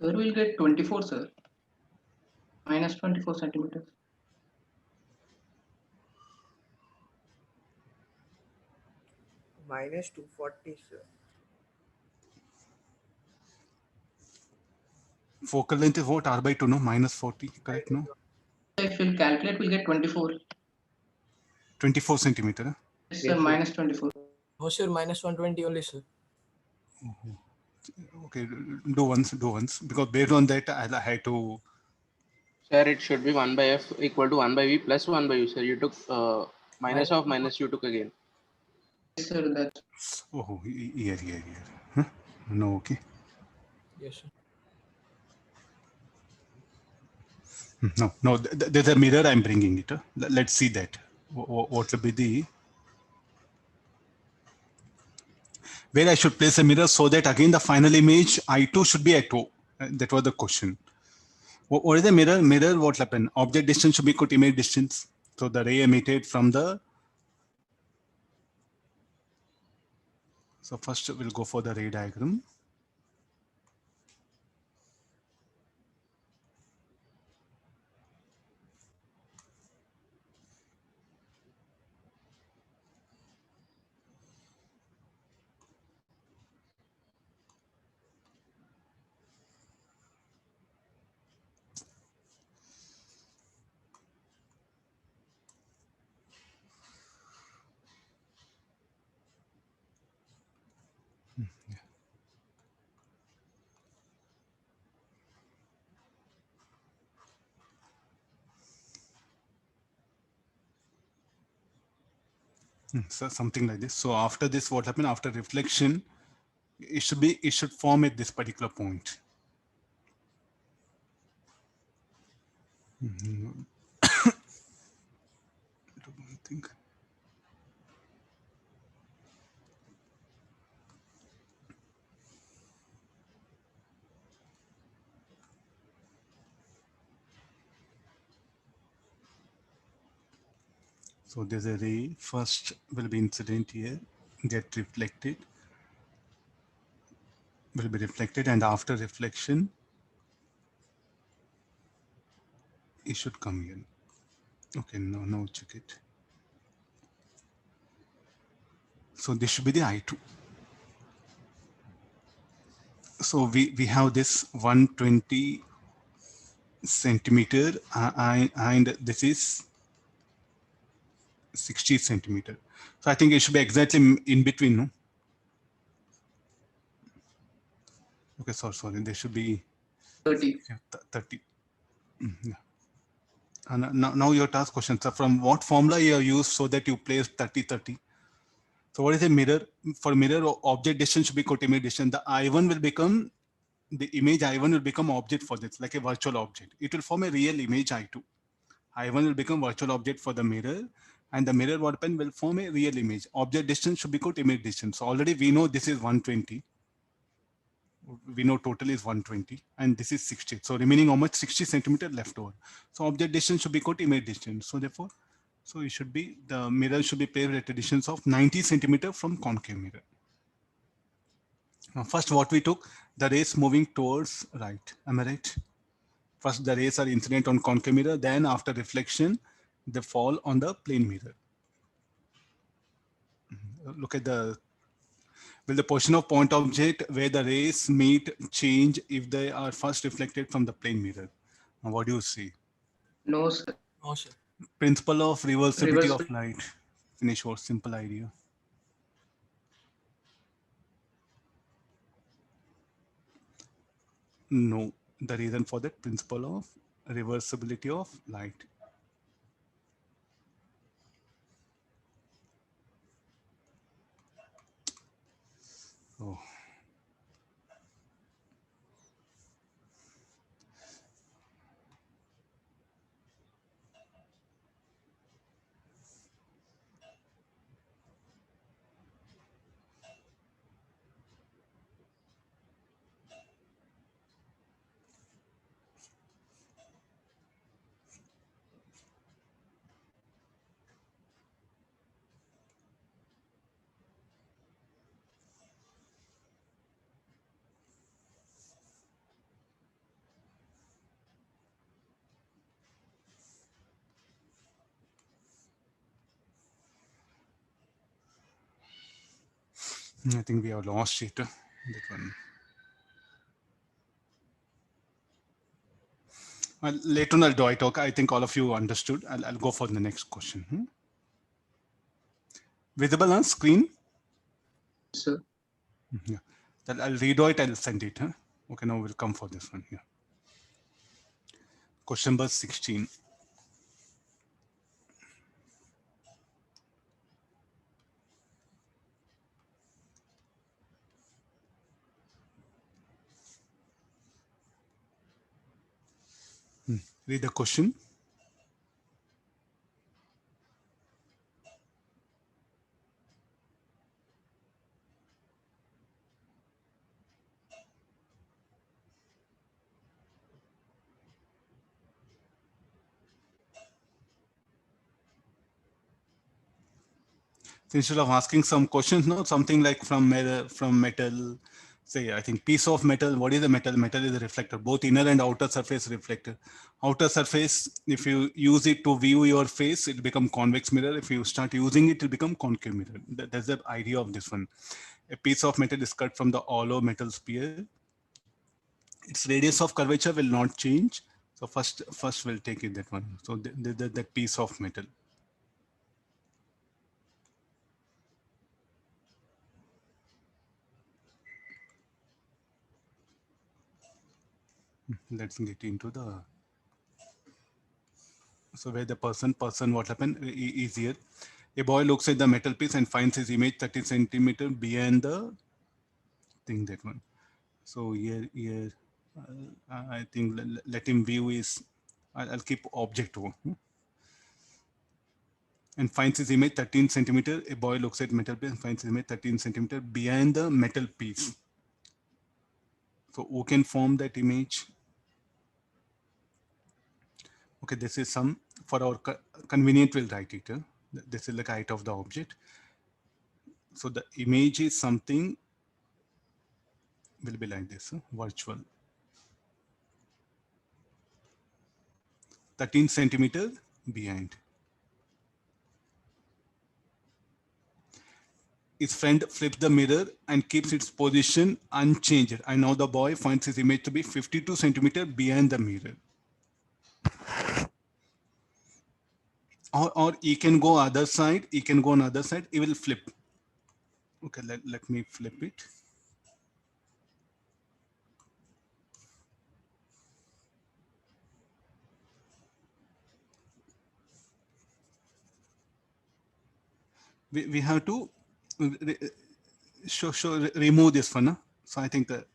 Sir, we'll get 24, sir. Minus 24 centimeters. Minus 240, sir. Focal length is what? R by 2, no? Minus 40, correct, no? If we'll calculate, we'll get 24. 24 centimeter. Huh? Yes, sir, minus 24. No, sir, minus 120 only, sir. Okay, do once, because based on that, I had to. Sir, it should be 1 by F equal to 1 by V plus 1 by U, sir. You took minus of minus you took again. Yes, sir, that's. Oh, here. Huh? No, okay. Yes, sir. No, there's a mirror, I'm bringing it. Huh? Let's see that. What will be the. Where I should place a mirror so that again the final image I2 should be at O. That was the question. What is the mirror? Mirror, what happened? Object distance should be equal to image distance. So the ray emitted from the. So first we'll go for the ray diagram. So something like this. So after this, what happened after reflection? It should form at this particular point. I think. So there's a ray, first will be incident here, get reflected, will be reflected, and after reflection, it should come here. Okay, now check it. So this should be the I2. So we have this 120 centimeter and this is 60 centimeter. So I think it should be exactly in between, no? Okay, sorry, there should be 30. 30. Yeah. And now your task question. So from what formula you have used so that you place 30-30? So what is a mirror? For mirror, object distance should be equal to image distance. The I1 will become, the image I1 will become object for this, like a virtual object. It will form a real image I2. I1 will become virtual object for the mirror, and the mirror what pen will form a real image. Object distance should be equal to image distance. So already we know this is 120. We know total is 120 and this is 60. So remaining how much? 60 centimeter left over. So object distance should be equal to image distance. So therefore, so it should be, the mirror should be placed at a distance of 90 centimeter from concave mirror. Now first what we took, the rays moving towards right. Am I right? First the rays are incident on concave mirror, then after reflection, they fall on the plane mirror. Look at the, will the position of point object where the rays meet change if they are first reflected from the plane mirror? Now what do you see? No, sir. No, sir. Principle of reversibility Reverse. of light. Finish your simple idea. No, the reason for that principle of reversibility of light. Oh. I think we have lost it. That one. Later on I'll do it. Okay, I think all of you understood. I'll go for the next question. Visible on screen? Sir. Yeah. I'll redo it. I'll send it. Okay, now we'll come for this one here. Question number 16. Read the question. So instead of asking some questions, no, something like from metal, say, I think piece of metal. What is the metal? Metal is a reflector, both inner and outer surface reflector. Outer surface, if you use it to view your face, it become convex mirror. If you start using it, it will become concave mirror. That's the idea of this one. A piece of metal is cut from the hollow metal sphere. Its radius of curvature will not change. So first we'll take it that one. So that piece of metal. let's get into the, so where the person, what happened is here. A boy looks at the metal piece and finds his image 30 centimeter behind the thing, that one. So here, I think let him view is, I'll keep object one. And finds his image 13 centimeter. A boy looks at metal piece and finds his image 13 centimeter behind the metal piece. So who can form that image? Okay, this is some, for our convenient, we'll write it. This is the height of the object. So the image is something, will be like this, virtual. 13 centimeter behind. His friend flips the mirror and keeps its position unchanged. And now the boy finds his image to be 52 centimeter behind the mirror. Or he can go other side, he can go on other side, he will flip. Okay, let me flip it. We have to remove this one. So I think that,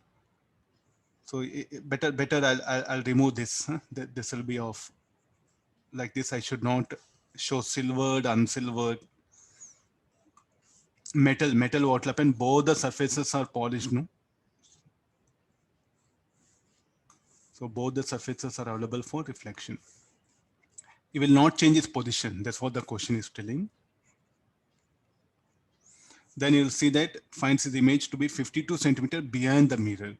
so better I'll remove this. This will be off. Like this, I should not show silvered, unsilvered. Metal, what will happen? Both the surfaces are polished, no? So both the surfaces are available for reflection. It will not change its position. That's what the question is telling. Then you'll see that finds his image to be 52 centimeter behind the mirror.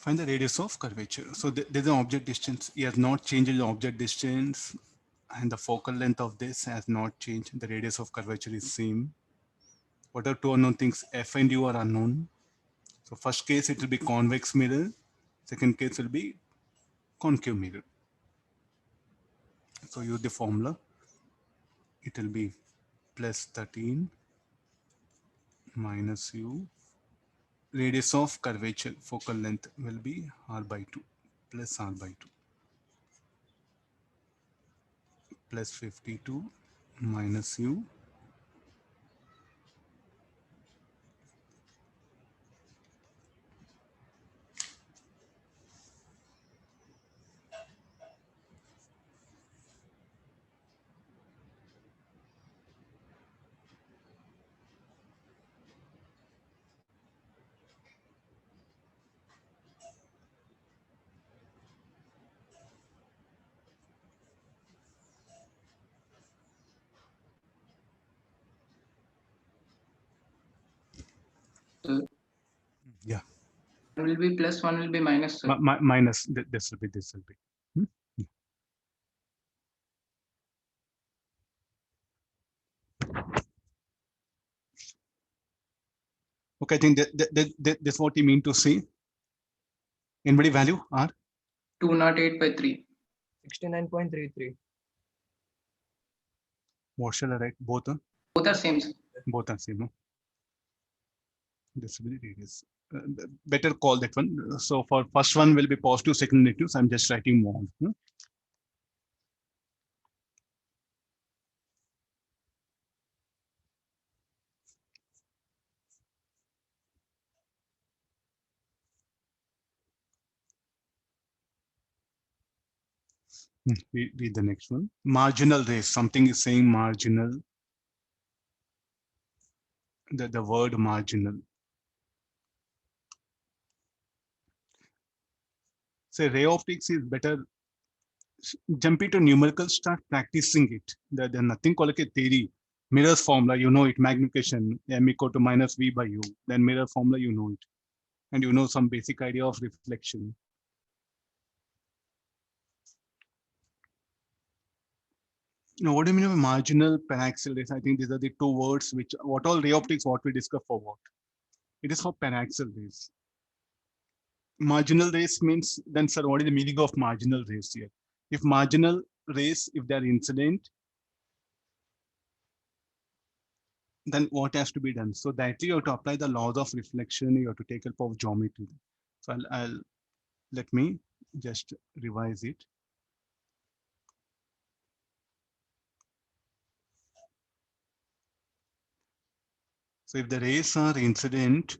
Find the radius of curvature. So there's an object distance. He has not changed the object distance, and the focal length of this has not changed. The radius of curvature is same. What are two unknown things? F and U are unknown. So first case, it will be convex mirror. Second case will be concave mirror. So use the formula. It will be plus 13 minus U. Radius of curvature, focal length will be R by 2 plus R by 2 plus 52 minus U. Sir, Yeah. one will be plus, one will be minus, sir. Minus, this will be. Hmm? Yeah. Okay, I think that's what you mean to say. Anybody value R? 208 by 3. 69.33. What shall I write? Both? Both are same, sir. Both are same. No? This will be radius. Better call that one. So for first one will be positive, second negative. So I'm just writing more. Read the next one. Marginal rays. Something is saying marginal. The word marginal. Say ray optics is better. Jump into numerical, start practicing it. There's nothing called like a theory. Mirror's formula, you know it. Magnification, m equal to minus v by u. Then mirror formula, you know it. And you know some basic idea of reflection. Now, what do you mean by marginal paraxial rays? I think these are the two words which, what all ray optics, what we discuss for what? It is for paraxial rays. marginal rays means, then sir, what is the meaning of marginal rays here? If marginal rays, if they are incident, then what has to be done? So that you have to apply the laws of reflection, you have to take help of geometry. So I'll let me just revise it. So if the rays are incident,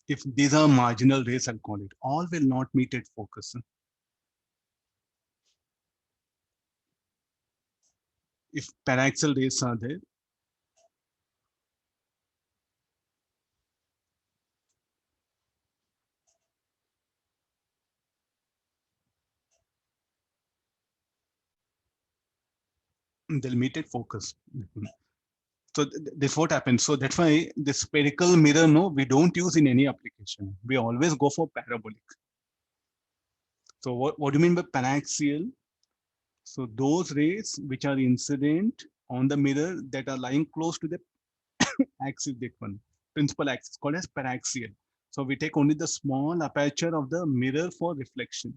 if these are marginal rays, I'll call it, all will not meet at focus. If paraxial rays are there, they'll meet at focus. So this what happens. So that's why the spherical mirror, no, we don't use in any application. We always go for parabolic. So what do you mean by paraxial? So those rays which are incident on the mirror that are lying close to the axis, that one, principal axis called as paraxial. So we take only the small aperture of the mirror for reflection.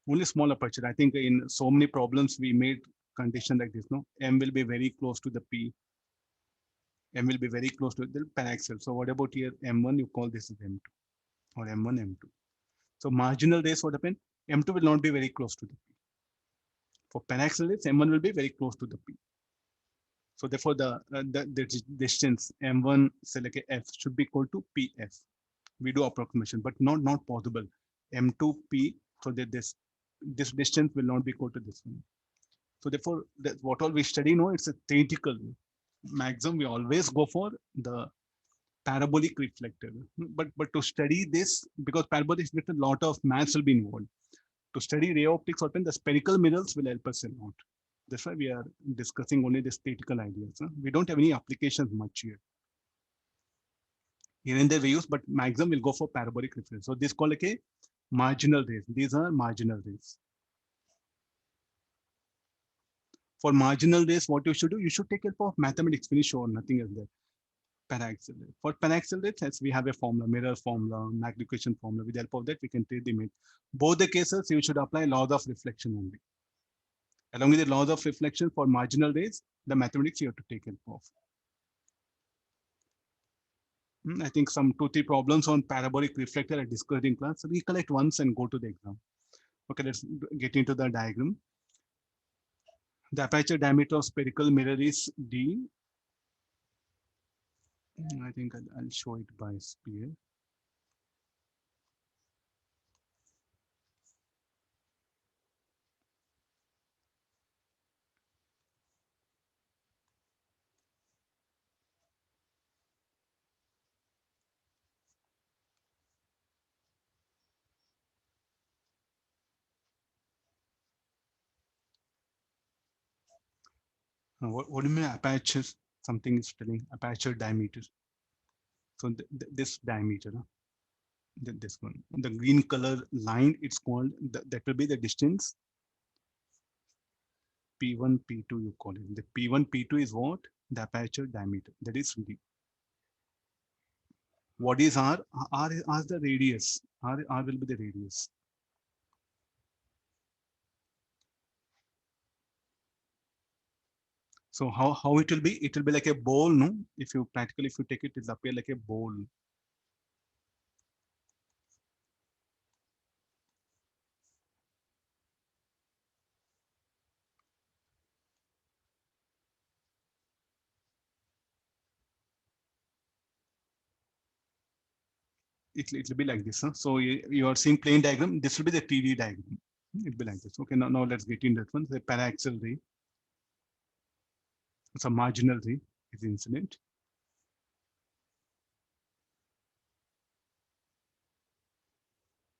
Only small aperture. I think in so many problems we made condition like this, no? M will be very close to the P. M will be very close to the paraxial. So what about here? M1, you call this as M2 or M1, M2. So marginal rays, what happen? M2 will not be very close to the P. For paraxial rays, M1 will be very close to the P. So therefore, the distance M1 select F should be equal to PF. We do approximation, but not possible. M2P, so that this distance will not be equal to this one. So therefore, what all we study, no, it's a theoretical. Maximum, we always go for the parabolic reflector. But to study this, because parabolic reflector, a lot of maths will be involved. To study ray optics, open the spherical mirrors will help us a lot. That's why we are discussing only the theoretical ideas. We don't have any applications much here. Here and there we use, but maximum will go for parabolic reflector. So this called like a marginal rays. These are marginal rays. For marginal rays, what you should do, you should take help of mathematics. Finish or nothing else there. Paraxial ray. For paraxial rays, as we have a formula, mirror formula, magnification formula. With the help of that, we can take the image. Both the cases, you should apply laws of reflection only. Along with the laws of reflection for marginal rays, the mathematics you have to take help of. I think some 2-3 problems on parabolic reflector I discussed in class. So recollect once and go to the exam. Okay, let's get into the diagram. The aperture diameter of spherical mirror is D. I think I'll show it by sphere. What do you mean aperture? Something is telling aperture diameter. So this diameter, this one, the green color line, it's called, that will be the distance. P1, P2, you call it. The P1, P2 is what? The aperture diameter. That is D. What is R? R is the radius. R will be the radius. So how it will be? It will be like a bowl, no? If you practically, if you take it, it'll appear like a bowl. It will be like this. Huh? So you are seeing plane diagram. This will be the 3D diagram. It will be like this. Okay, now let's get in that one. The paraxial ray. It's a marginal ray is incident.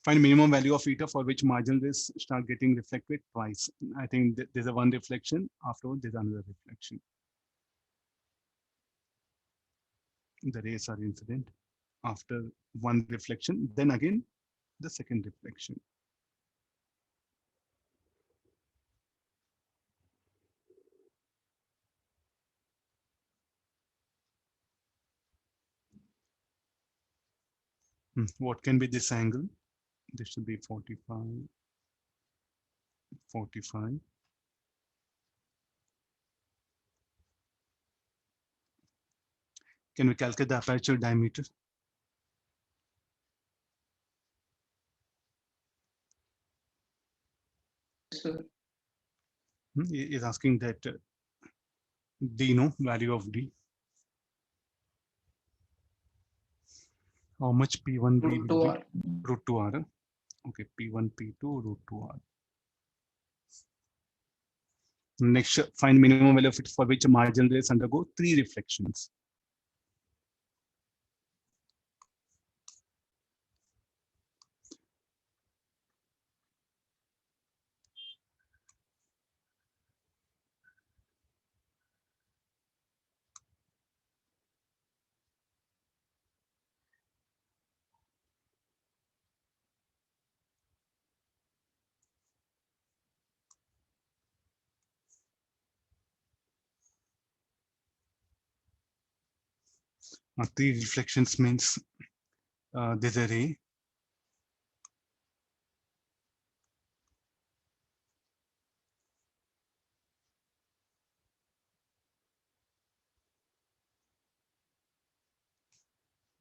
Find minimum value of eta for which marginal rays start getting reflected twice. I think there's a one reflection. Afterward, there's another reflection. The rays are incident. After one reflection, then again the second reflection. What can be this angle? This should be 45, 45. Can we calculate the aperture diameter? Sir. He is asking that D, no, value of D. How much P1 B Root will 2R. be? Root 2R. Okay, P1, P2, root 2R. Next, find minimum value of it for which marginal rays undergo 3 reflections. Three reflections means there's a ray.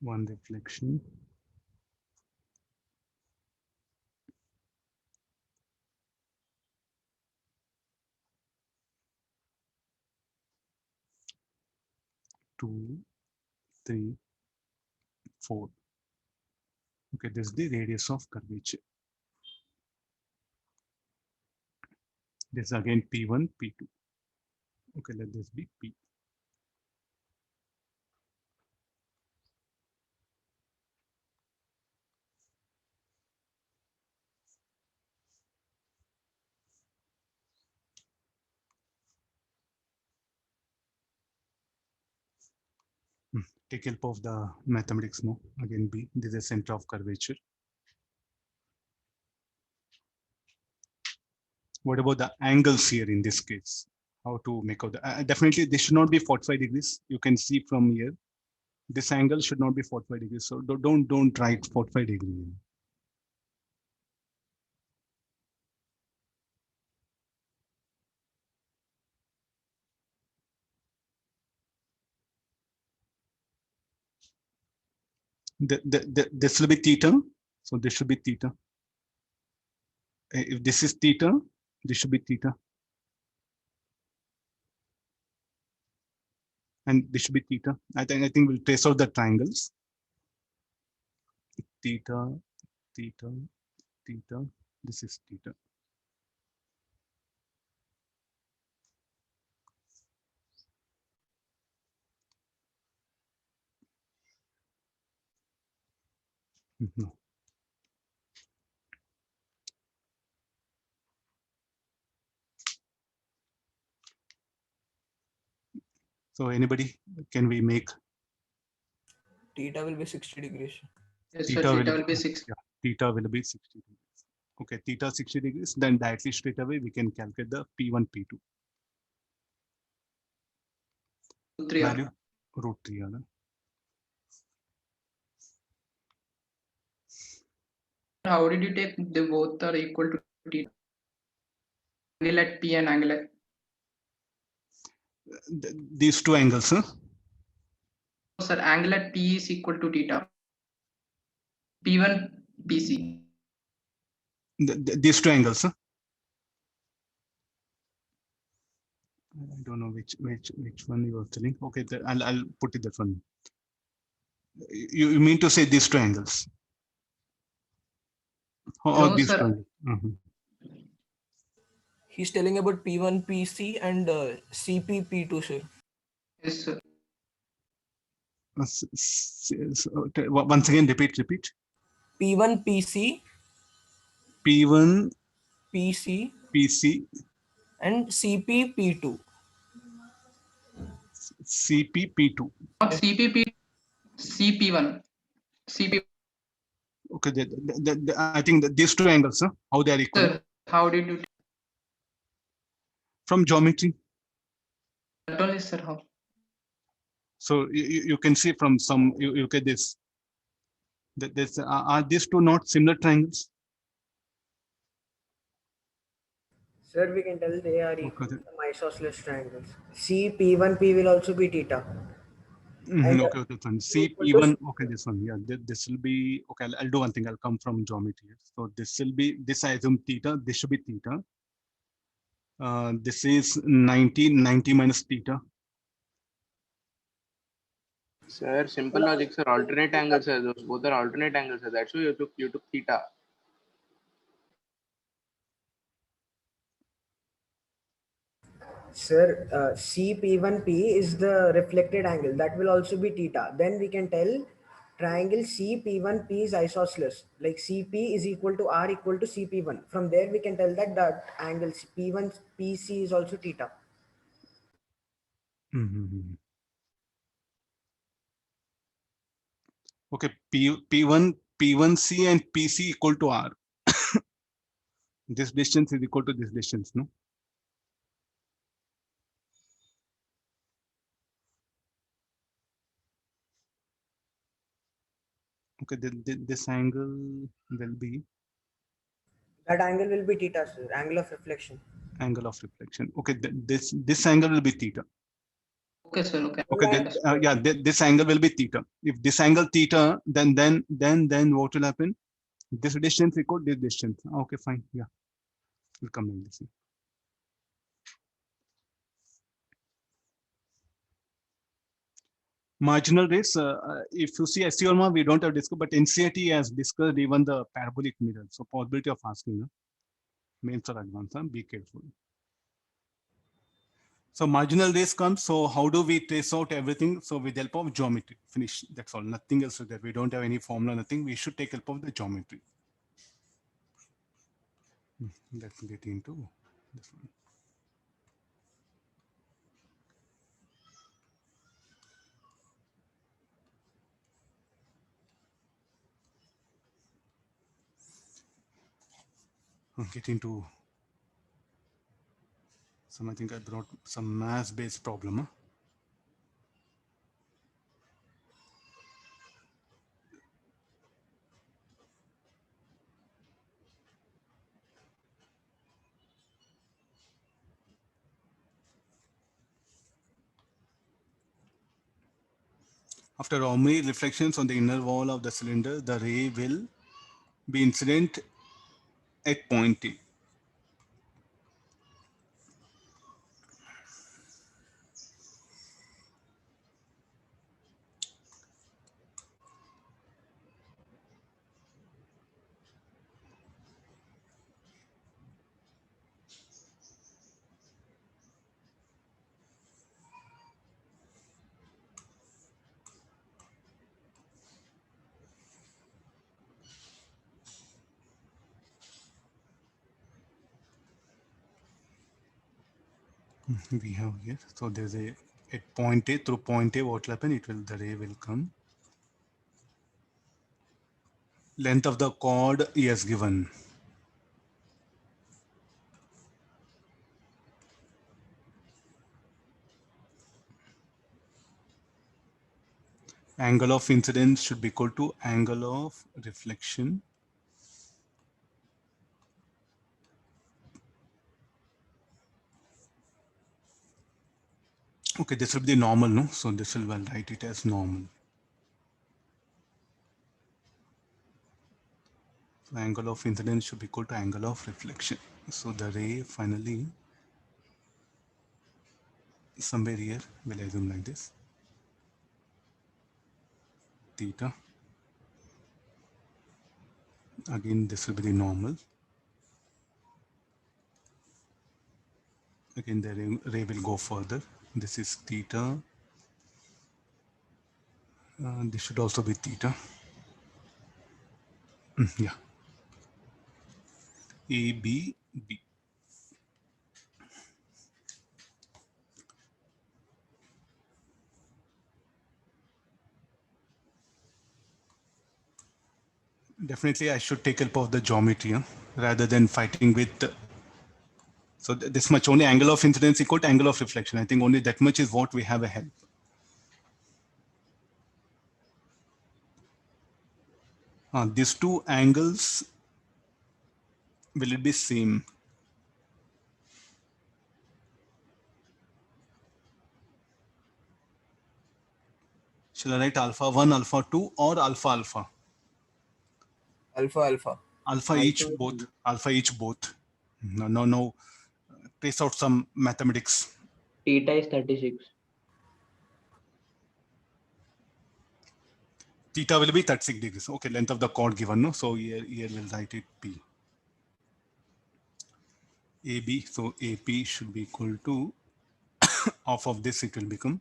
One reflection. Two, 3, 4. Okay, this is the radius of curvature. This again P1, P2. Okay, let this be P. Take help of the mathematics now. Again B, this is the center of curvature. What about the angles here in this case? How to make out the, definitely this should not be 45 degrees. You can see from here, this angle should not be 45 degrees. So don't write 45 degrees. This will be theta. So this should be theta. If this is theta, this should be theta. And this should be theta. I think we'll trace out the triangles. Theta, theta, theta. This is theta. No. So anybody, can we make Theta will be 60 degrees. Yes, sir. theta Theta will be 6. yeah, theta will be 60 degrees. Okay, theta 60 degrees. Then directly straight away we can calculate the P1, P2 3R. value root 3R. How did you take the both are equal to theta? Angle at P and angle at These two angles, huh? sir, angle at P is equal to theta. P1 PC. These two angles, huh? I don't know which one you are telling. Okay, I'll put it that one. You mean to say these two angles? Or No, these sir. two angles? He's telling about P1 PC and CP P2, sir. Yes, sir. Once again, repeat. P1 PC, P1 PC, PC and CP P2. CP P2. Not CPP, CP1. CP. Okay, I think that these two angles, huh? How they are equal? Sir, how did you? From geometry. That only, sir. How? So you can see from some, you look at this. Are these two not similar triangles? Sir, we can tell they are equal Okay. to some isosceles triangles. C P1 P will also be theta. And Okay, this one. equal to P1. Okay, this one. Yeah, this will be okay. I'll do one thing. I'll come from geometry. So this will be this. I assume theta. This should be theta. This is 90 minus theta. Sir, simple logic, sir. Alternate angles, sir. Those both are alternate angles, sir. That's why you took theta. sir, CP1P is the reflected angle. That will also be theta. Then we can tell triangle CP1P is isosceles. Like CP is equal to R equal to CP1. From there we can tell that the angle P1 PC is also theta. Okay, P1C and PC equal to R. This distance is equal to this distance, no? Okay, this angle will be That angle will be theta, sir. Angle of reflection. angle of reflection. Okay, this angle will be theta. Okay, sir. Okay. Okay, yeah, this angle will be theta. If this angle theta, then what will happen? This distance equal this distance. Okay, fine. Yeah, we'll come like this. Marginal rates. If you see SEORMA, we don't have discussed, but NCERT has discussed even the parabolic mirror. So possibility of asking, mains or advanced, be careful. So marginal race comes. So how do we trace out everything? So with the help of geometry, finish. That's all. Nothing else with that. We don't have any formula, nothing. We should take help of the geometry. Let's get into this one. Get into some. I think I brought some mass-based problem. After Omri reflections on the inner wall of the cylinder, the ray will be incident at point A. We have here. So there's a at point A, through point A, what will happen? The ray will come. Length of the chord is given. Angle of incidence should be equal to angle of reflection. Okay, this will be the normal, no? So this will, well, write it as normal. So angle of incidence should be equal to angle of reflection. So the ray finally, somewhere here, we'll assume like this. Theta. Again, this will be the normal. Again, the ray will go further. This is theta. This should also be theta. Yeah. A, B, B. Definitely, I should take help of the geometry rather than fighting with. So this much only angle of incidence equal to angle of reflection. I think only that much is what we have a help. These two angles, will it be same? Shall I write alpha 1, alpha 2, or alpha alpha? Alpha alpha. Alpha each both. Alpha each both. No. Trace out some mathematics. Theta is 36. Theta will be 36 degrees. Okay, length of the chord given. No, so here we'll write it P. AB. So AP should be equal to off of this it will become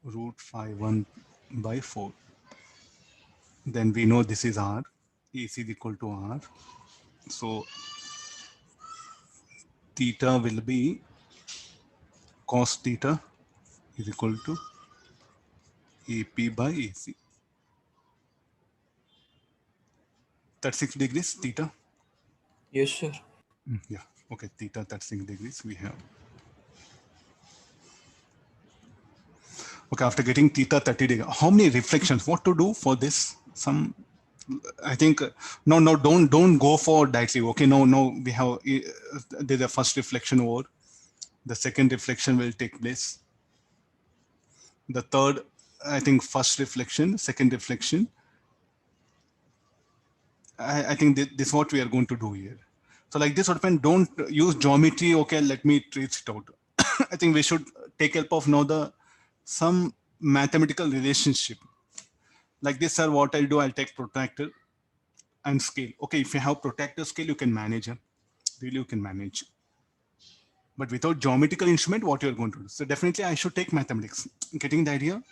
root phi 1 by 4. Then we know this is R. AC is equal to R. So theta will be cos theta is equal to AP by AC. 36 degrees theta. Yes, sir. Yeah. Okay. Theta 36 degrees we have. Okay. After getting theta 30 degrees, how many reflections? What to do for this? Some. I think no. Don't go for directly. Okay. No. We have there's a first reflection over. The second reflection will take place. The third, I think, first reflection, second reflection. I think this is what we are going to do here. So like this, don't use geometry. Okay, let me trace it out. I think we should take help of now some mathematical relationship. Like this, sir, what I'll do, I'll take protractor and scale. Okay, if you have protractor scale, you can manage. Really, you can manage. But without geometrical instrument, what you're going to do? So definitely I should take mathematics. Getting the idea?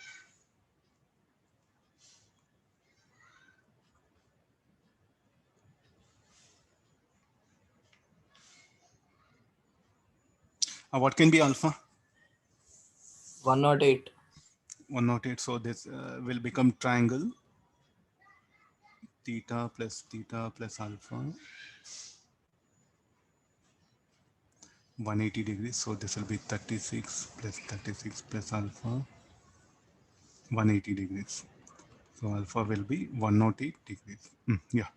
What can be alpha? 108. 108. So this will become triangle. Theta plus alpha. 180 degrees. So this will be 36 plus alpha. 180 degrees. So alpha will be 108 degrees. Yeah.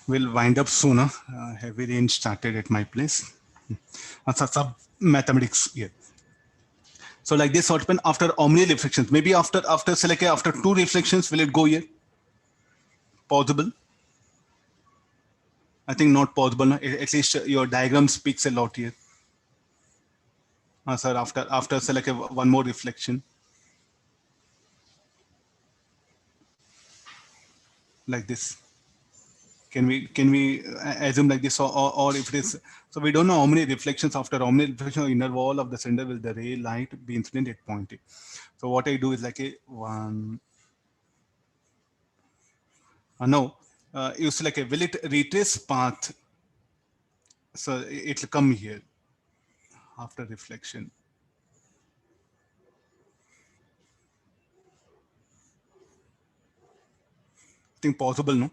We'll wind up sooner. Heavy rain started at my place. Some mathematics here. So like this, what happen after omni reflections? Maybe after select after 2 reflections, will it go here? Possible? I think not possible. No? At least your diagram speaks a lot here. Sir, after select one more reflection. Like this. Can we assume like this, or if it is, so we don't know how many reflections after omni reflection inner wall of the cylinder will the ray light be incident at point A. So what I do is like a one. No, use like a will it retrace path? So it will come here after reflection. I think possible, no?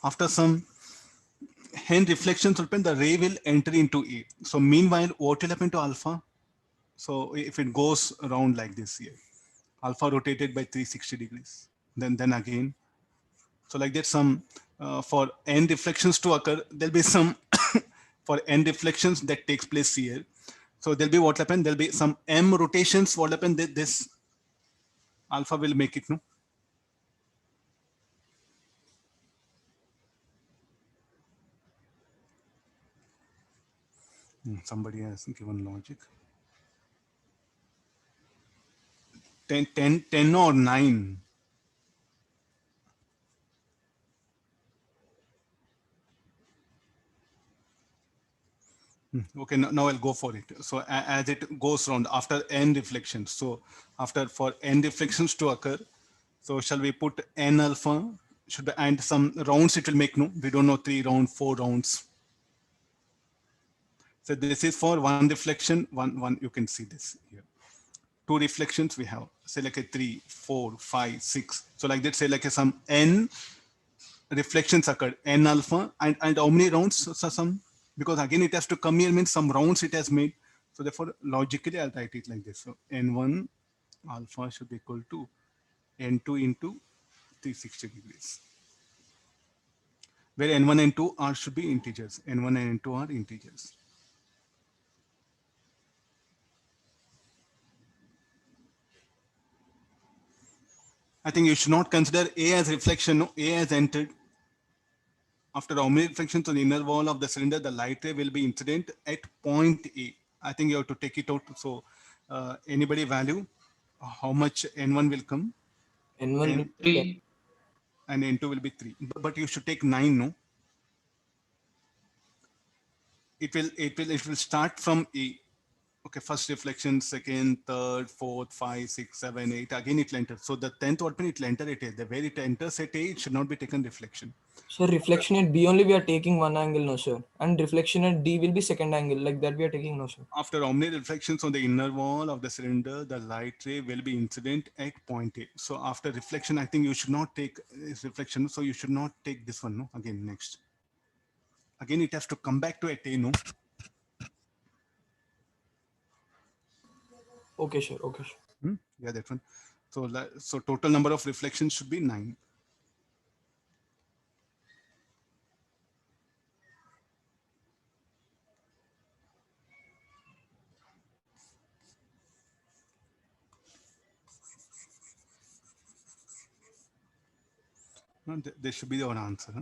After some hen reflections open, the ray will enter into A. So meanwhile, what will happen to alpha? So if it goes around like this here, alpha rotated by 360 degrees, then again. So like that, some for n reflections to occur, there'll be some for n reflections that takes place here. So there'll be what happen? There'll be some m rotations. What happen? This alpha will make it, no? Somebody has given logic. 10 or 9. Okay, now I'll go for it. So as it goes around after n reflections. So after for n reflections to occur, so shall we put n alpha? Should be, and some rounds it will make, no? We don't know 3 rounds, 4 rounds. So this is for one reflection, one you can see this here. 2 reflections we have, say like a 3, 4, 5, 6. So like that, say like a some n reflections occurred, n alpha, and how many rounds? So some, because again it has to come here, means some rounds it has made. So therefore logically I'll write it like this. So n1 alpha should be equal to n2 into 360 degrees, where n1 and 2 are should be integers. N1 and n2 are integers. I think you should not consider A as reflection. No, A has entered. After omni reflection to the inner wall of the cylinder, the light ray will be incident at point A. I think you have to take it out. So anybody value how much N1 will come? N1 will N, be 10. 3. and N2 will be 3. But you should take 9, no? It will start from A. Okay, first reflection, second, third, fourth, 5, 6, 7, 8. Again it will enter. So the 10th orbit it will enter at A. The where it enters at A, it should not be taken reflection. So reflection at B only we are taking one angle, no sir. And reflection at D will be second angle, like that we are taking, no sir. After omni reflections on the inner wall of the cylinder, the light ray will be incident at point A. So after reflection, I think you should not take this reflection. So you should not take this one, no? Again, next. Again, it has to come back to at A, no? Okay, sure. Okay, sure. Yeah, that one. So total number of reflections should be 9. No, there should be our answer. Huh?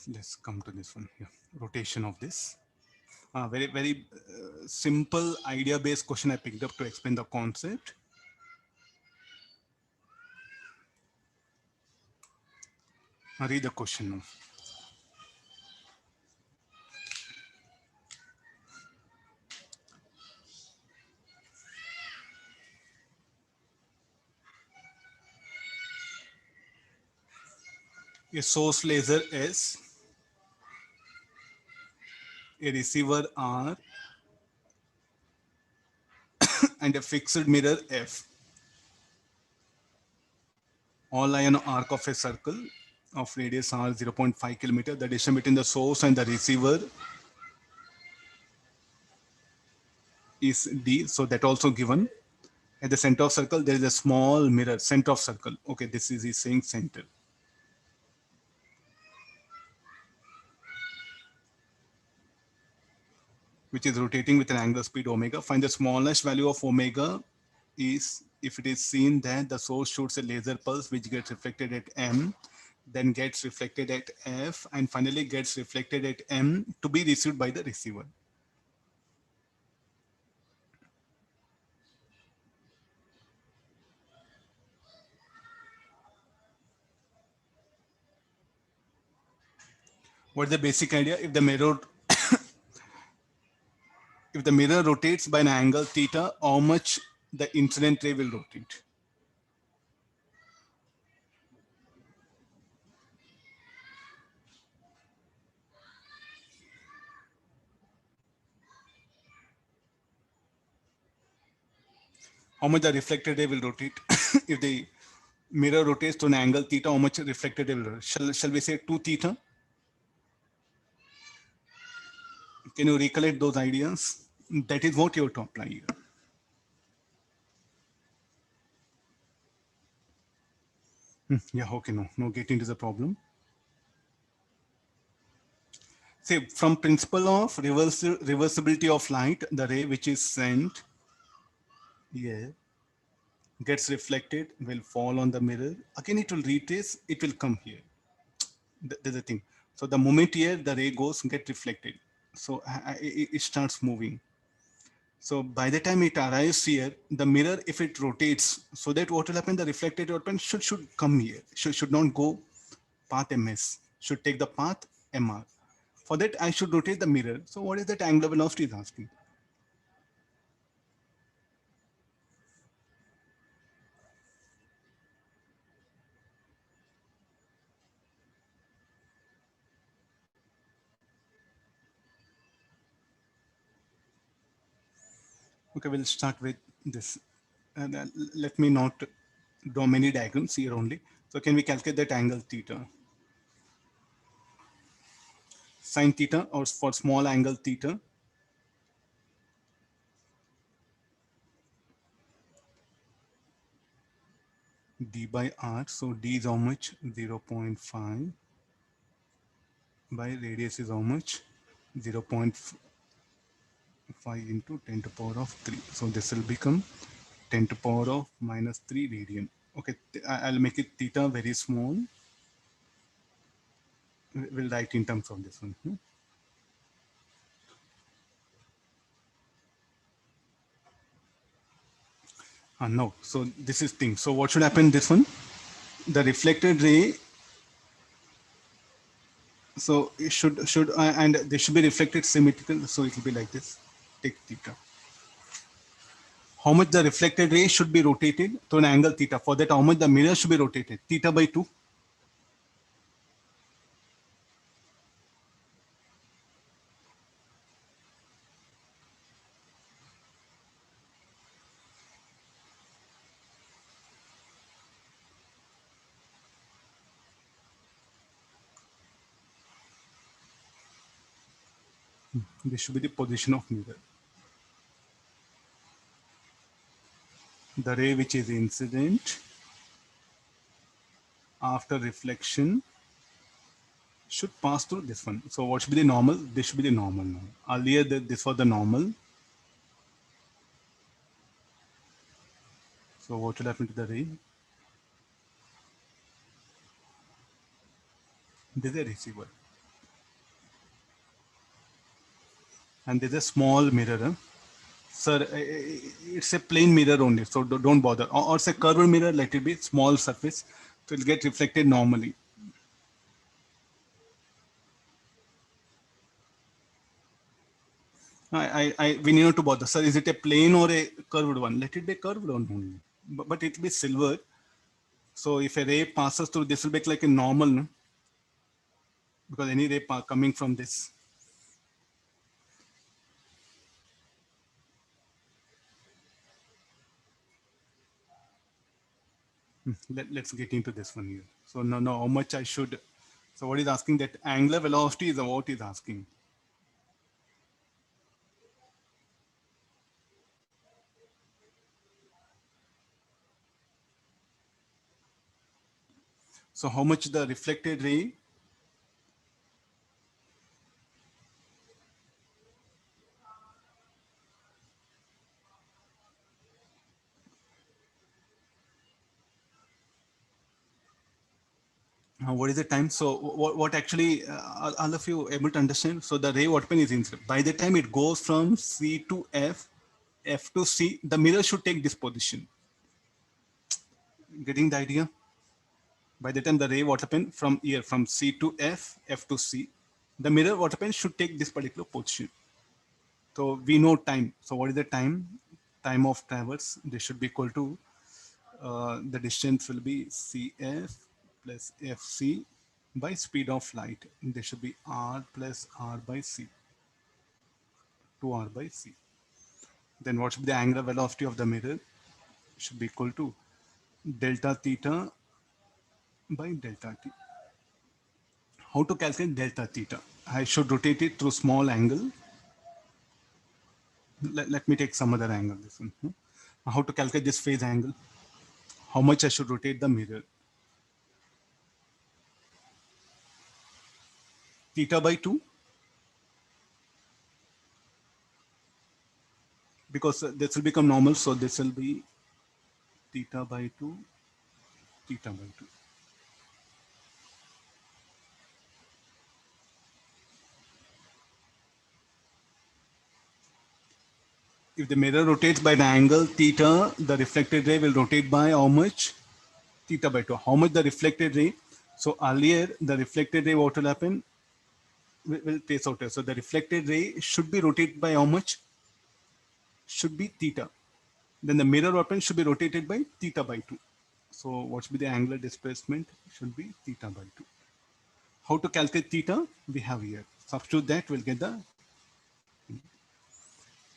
Let's come to this one here. Rotation of this. Very simple idea-based question I picked up to explain the concept. I'll read the question now. A source laser S, a receiver R, and a fixed mirror F all lie on an arc of a circle of radius R 0.5 kilometer. The distance between the source and the receiver is D. So that also given. At the center of circle, there is a small mirror, center of circle. Okay, this is he's saying center. Which is rotating with an angular speed omega. Find the smallest value of omega is if it is seen that the source shoots a laser pulse which gets reflected at M, then gets reflected at F, and finally gets reflected at M to be received by the receiver. What's the basic idea? If the mirror rotates by an angle theta, how much the incident ray will rotate? How much the reflected ray will rotate? If the mirror rotates to an angle theta, how much reflected ray will rotate? Shall we say 2 theta? Can you recollect those ideas? That is what you have to apply here. Yeah, okay, no, get into the problem. Say from principle of reversibility of light, the ray which is sent here gets reflected, will fall on the mirror. Again, it will retrace, it will come here. There's the thing. So the moment here the ray goes, get reflected. So it starts moving. So by the time it arrives here, the mirror, if it rotates, so that what will happen, the reflected open should come here, should not go path ms, should take the path mr. For that, I should rotate the mirror. So what is that angular velocity is asking? Okay, we'll start with this. let me not draw many diagrams here only. So can we calculate that angle theta? Sine theta, or for small angle theta, d by r. So d is how much? 0.5 by radius is how much? 0.5 into 10 to power of 3. So this will become 10 to power of minus 3 radian. Okay, I'll make it theta very small. We'll write in terms of this one. No, so this is thing. So what should happen this one? The reflected ray, so it should and they should be reflected symmetrical, so it will be like this. Take theta. How much the reflected ray should be rotated to an angle theta? For that, how much the mirror should be rotated? Theta by 2. This should be the position of mirror. The ray which is incident after reflection should pass through this one. So what should be the normal? This should be the normal now. Earlier this was the normal. So what will happen to the ray? This is a receiver. And there's a small mirror. Huh? Sir, it's a plain mirror only, so don't bother. Or it's a curved mirror, let it be small surface, so it'll get reflected normally. We need not to bother. Sir, is it a plain or a curved one? Let it be curved one only. But it will be silver. So if a ray passes through, this will be like a normal, no? Because any ray coming from this. Let's get into this one here. So now how much I should. So what is asking, that angular velocity is what is asking. So how much the reflected ray? What is the time? So what actually all of you able to understand? So the ray what happen is incident. By the time it goes from C to F, F to C, the mirror should take this position. Getting the idea? By the time the ray what happen from here, from C to F, F to C, the mirror what happens should take this particular position. So we know time. So what is the time? Time of traverse. This should be equal to the distance will be CF plus FC by speed of light. This should be R plus R by C. 2R by C. Then what should be the angular velocity of the mirror? It should be equal to delta theta by delta T. How to calculate delta theta? I should rotate it through small angle. Let me take some other angle. This one. How to calculate this phase angle? How much I should rotate the mirror? Theta by 2. Because this will become normal, so this will be theta by 2, theta by 2. If the mirror rotates by the angle theta, the reflected ray will rotate by how much? Theta by 2. How much the reflected ray? So earlier, the reflected ray, what will happen? Will trace out here. So the reflected ray should be rotated by how much? Should be theta. Then the mirror weapon should be rotated by theta by 2. So what should be the angular displacement? Should be theta by 2. How to calculate theta? We have here. Substitute that, we'll get the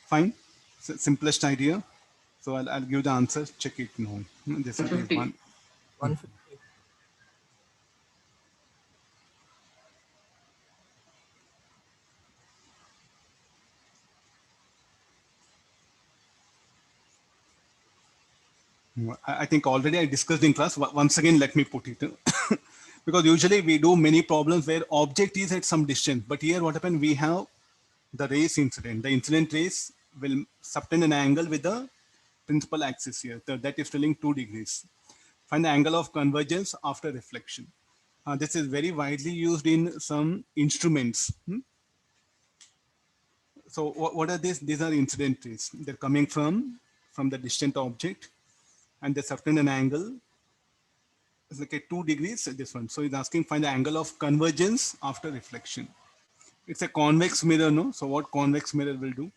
fine. Simplest idea. So I'll give the answer. Check it now. This will be 150. 150. I think already I discussed in class. Once again, let me put it. Because usually we do many problems where object is at some distance. But here what happened, we have the rays incident. The incident rays will subtend an angle with the principal axis here. That is telling 2 degrees. Find the angle of convergence after reflection. This is very widely used in some instruments. So what are these? These are incident rays. They're coming from the distant object, and they subtend an angle. It's like a 2 degrees, this one. So it's asking find the angle of convergence after reflection. It's a convex mirror, no? So what convex mirror will do?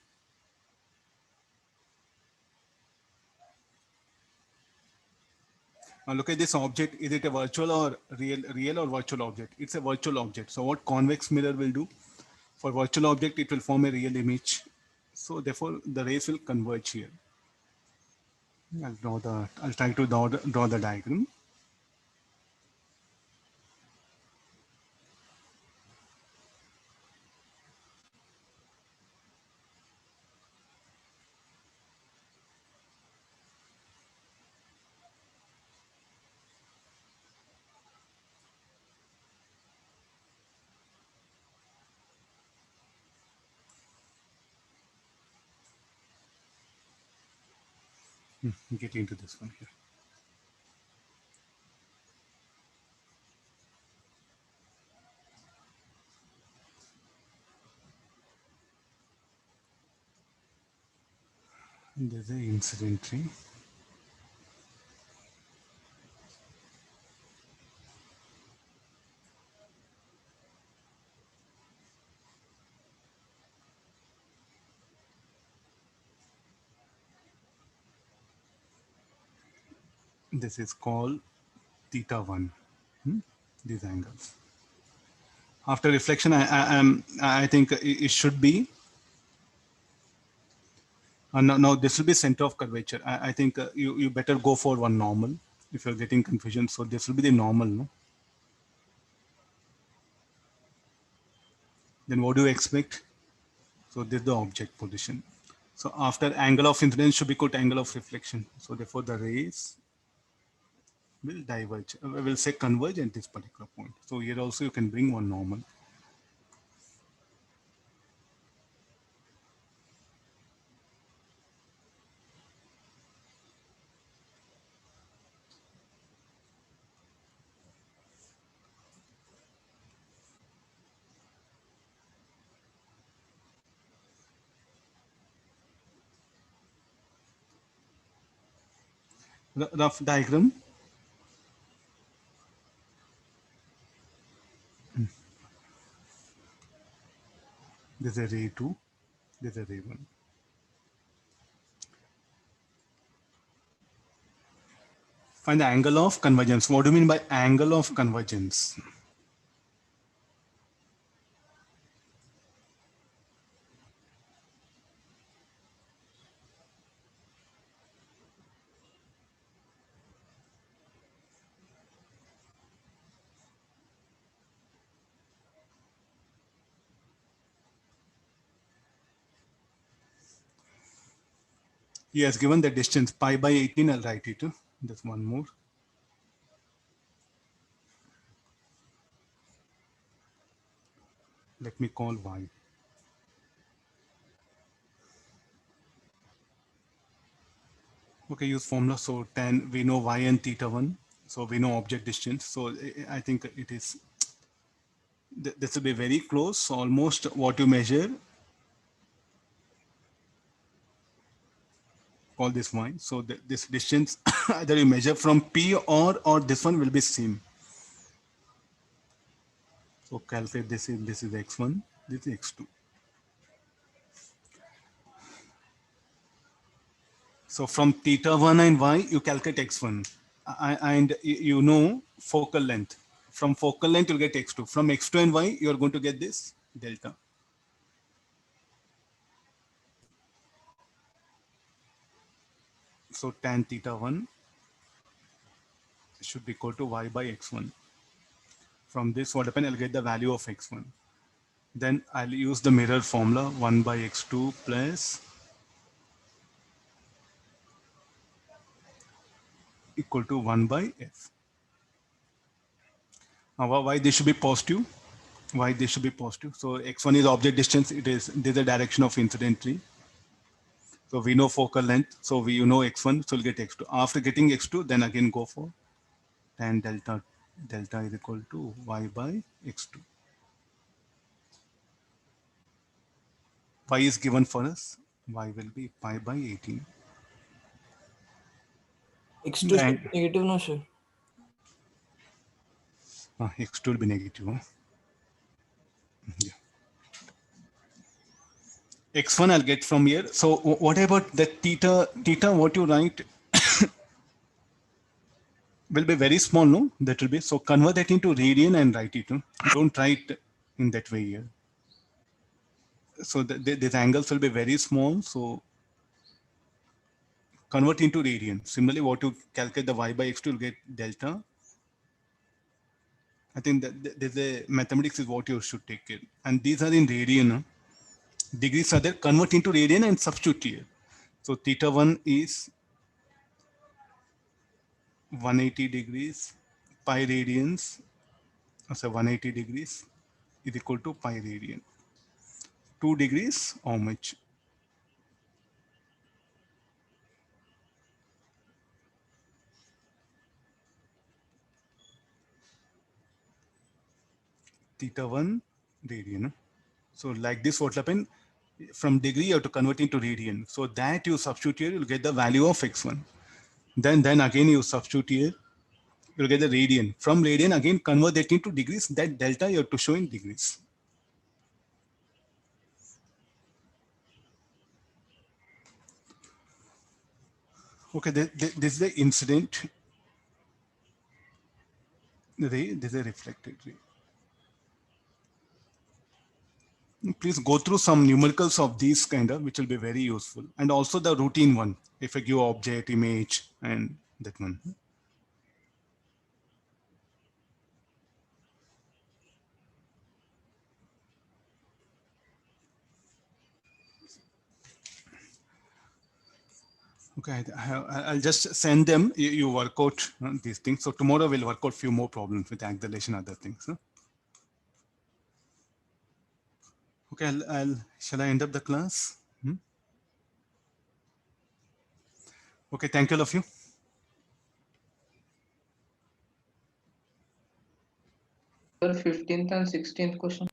Now look at this object. Is it a virtual or real or virtual object? It's a virtual object. So what convex mirror will do? For virtual object, it will form a real image. So therefore, the rays will converge here. I'll try to draw the diagram. Get into this one here. There's an incident ray. This is called theta 1. These angles. After reflection, I think it should be. No, this will be center of curvature. I think you better go for one normal if you're getting confusion. So this will be the normal, no? Then what do you expect? So this is the object position. So after angle of incidence should be called angle of reflection. So therefore the rays will diverge. We'll say converge at this particular point. So here also you can bring one normal. Rough diagram. This is a ray 2. This is a ray 1. Find the angle of convergence. What do you mean by angle of convergence? He has given the distance pi by 18. I'll write it. Just one more. Let me call y. Okay, use formula. So tan, we know y and theta 1. So we know object distance. So I think it is, this will be very close, almost what you measure. Call this y. So this distance, either you measure from P or this one will be same. So calculate this is x1, this is x2. So from theta 1 and y, you calculate x1. And you know focal length. From focal length, you'll get x2. From x2 and y, you're going to get this delta. So tan theta 1 should be equal to y by x1. From this, what happen? I'll get the value of x1. Then I'll use the mirror formula 1 by x2 plus equal to 1 by f. Now, why this should be positive? Why this should be positive? So x1 is object distance. This is the direction of incident ray. So we know focal length. So we know x1. So we'll get x2. After getting x2, then again go for tan delta is equal to y by x2. Y is given for us. Y will be pi by 18. X2 And negative, no sir. x2 will be negative. Huh? Yeah. x1 I'll get from here. So what about the theta? Theta, what you write will be very small, no? That will be. So convert that into radian and write it. No? Don't write in that way here. So these angles will be very small. So convert into radian. Similarly, what you calculate the y by x2, you'll get delta. I think that there's a mathematics is what you should take it. And these are in radian. Huh? Degrees are there. Convert into radian and substitute here. So theta 1 is 180 degrees, pi radians, so 180 degrees is equal to pi radian. 2 degrees, how much? Theta 1 radian. So like this, what happen? From degree, you have to convert into radian. So that you substitute here, you'll get the value of x1. Then again you substitute here, you'll get the radian. From radian, again convert that into degrees. That delta you have to show in degrees. Okay, this is the incident ray, this is a reflected ray. Please go through some numericals of these kind of, which will be very useful. And also the routine one, if I give object, image, and that one. Okay, I'll just send them, you work out these things. So tomorrow we'll work out few more problems with acceleration, other things. Huh? Okay, shall I end up the class? Okay, thank you all of you. Sir, 15th and 16th question.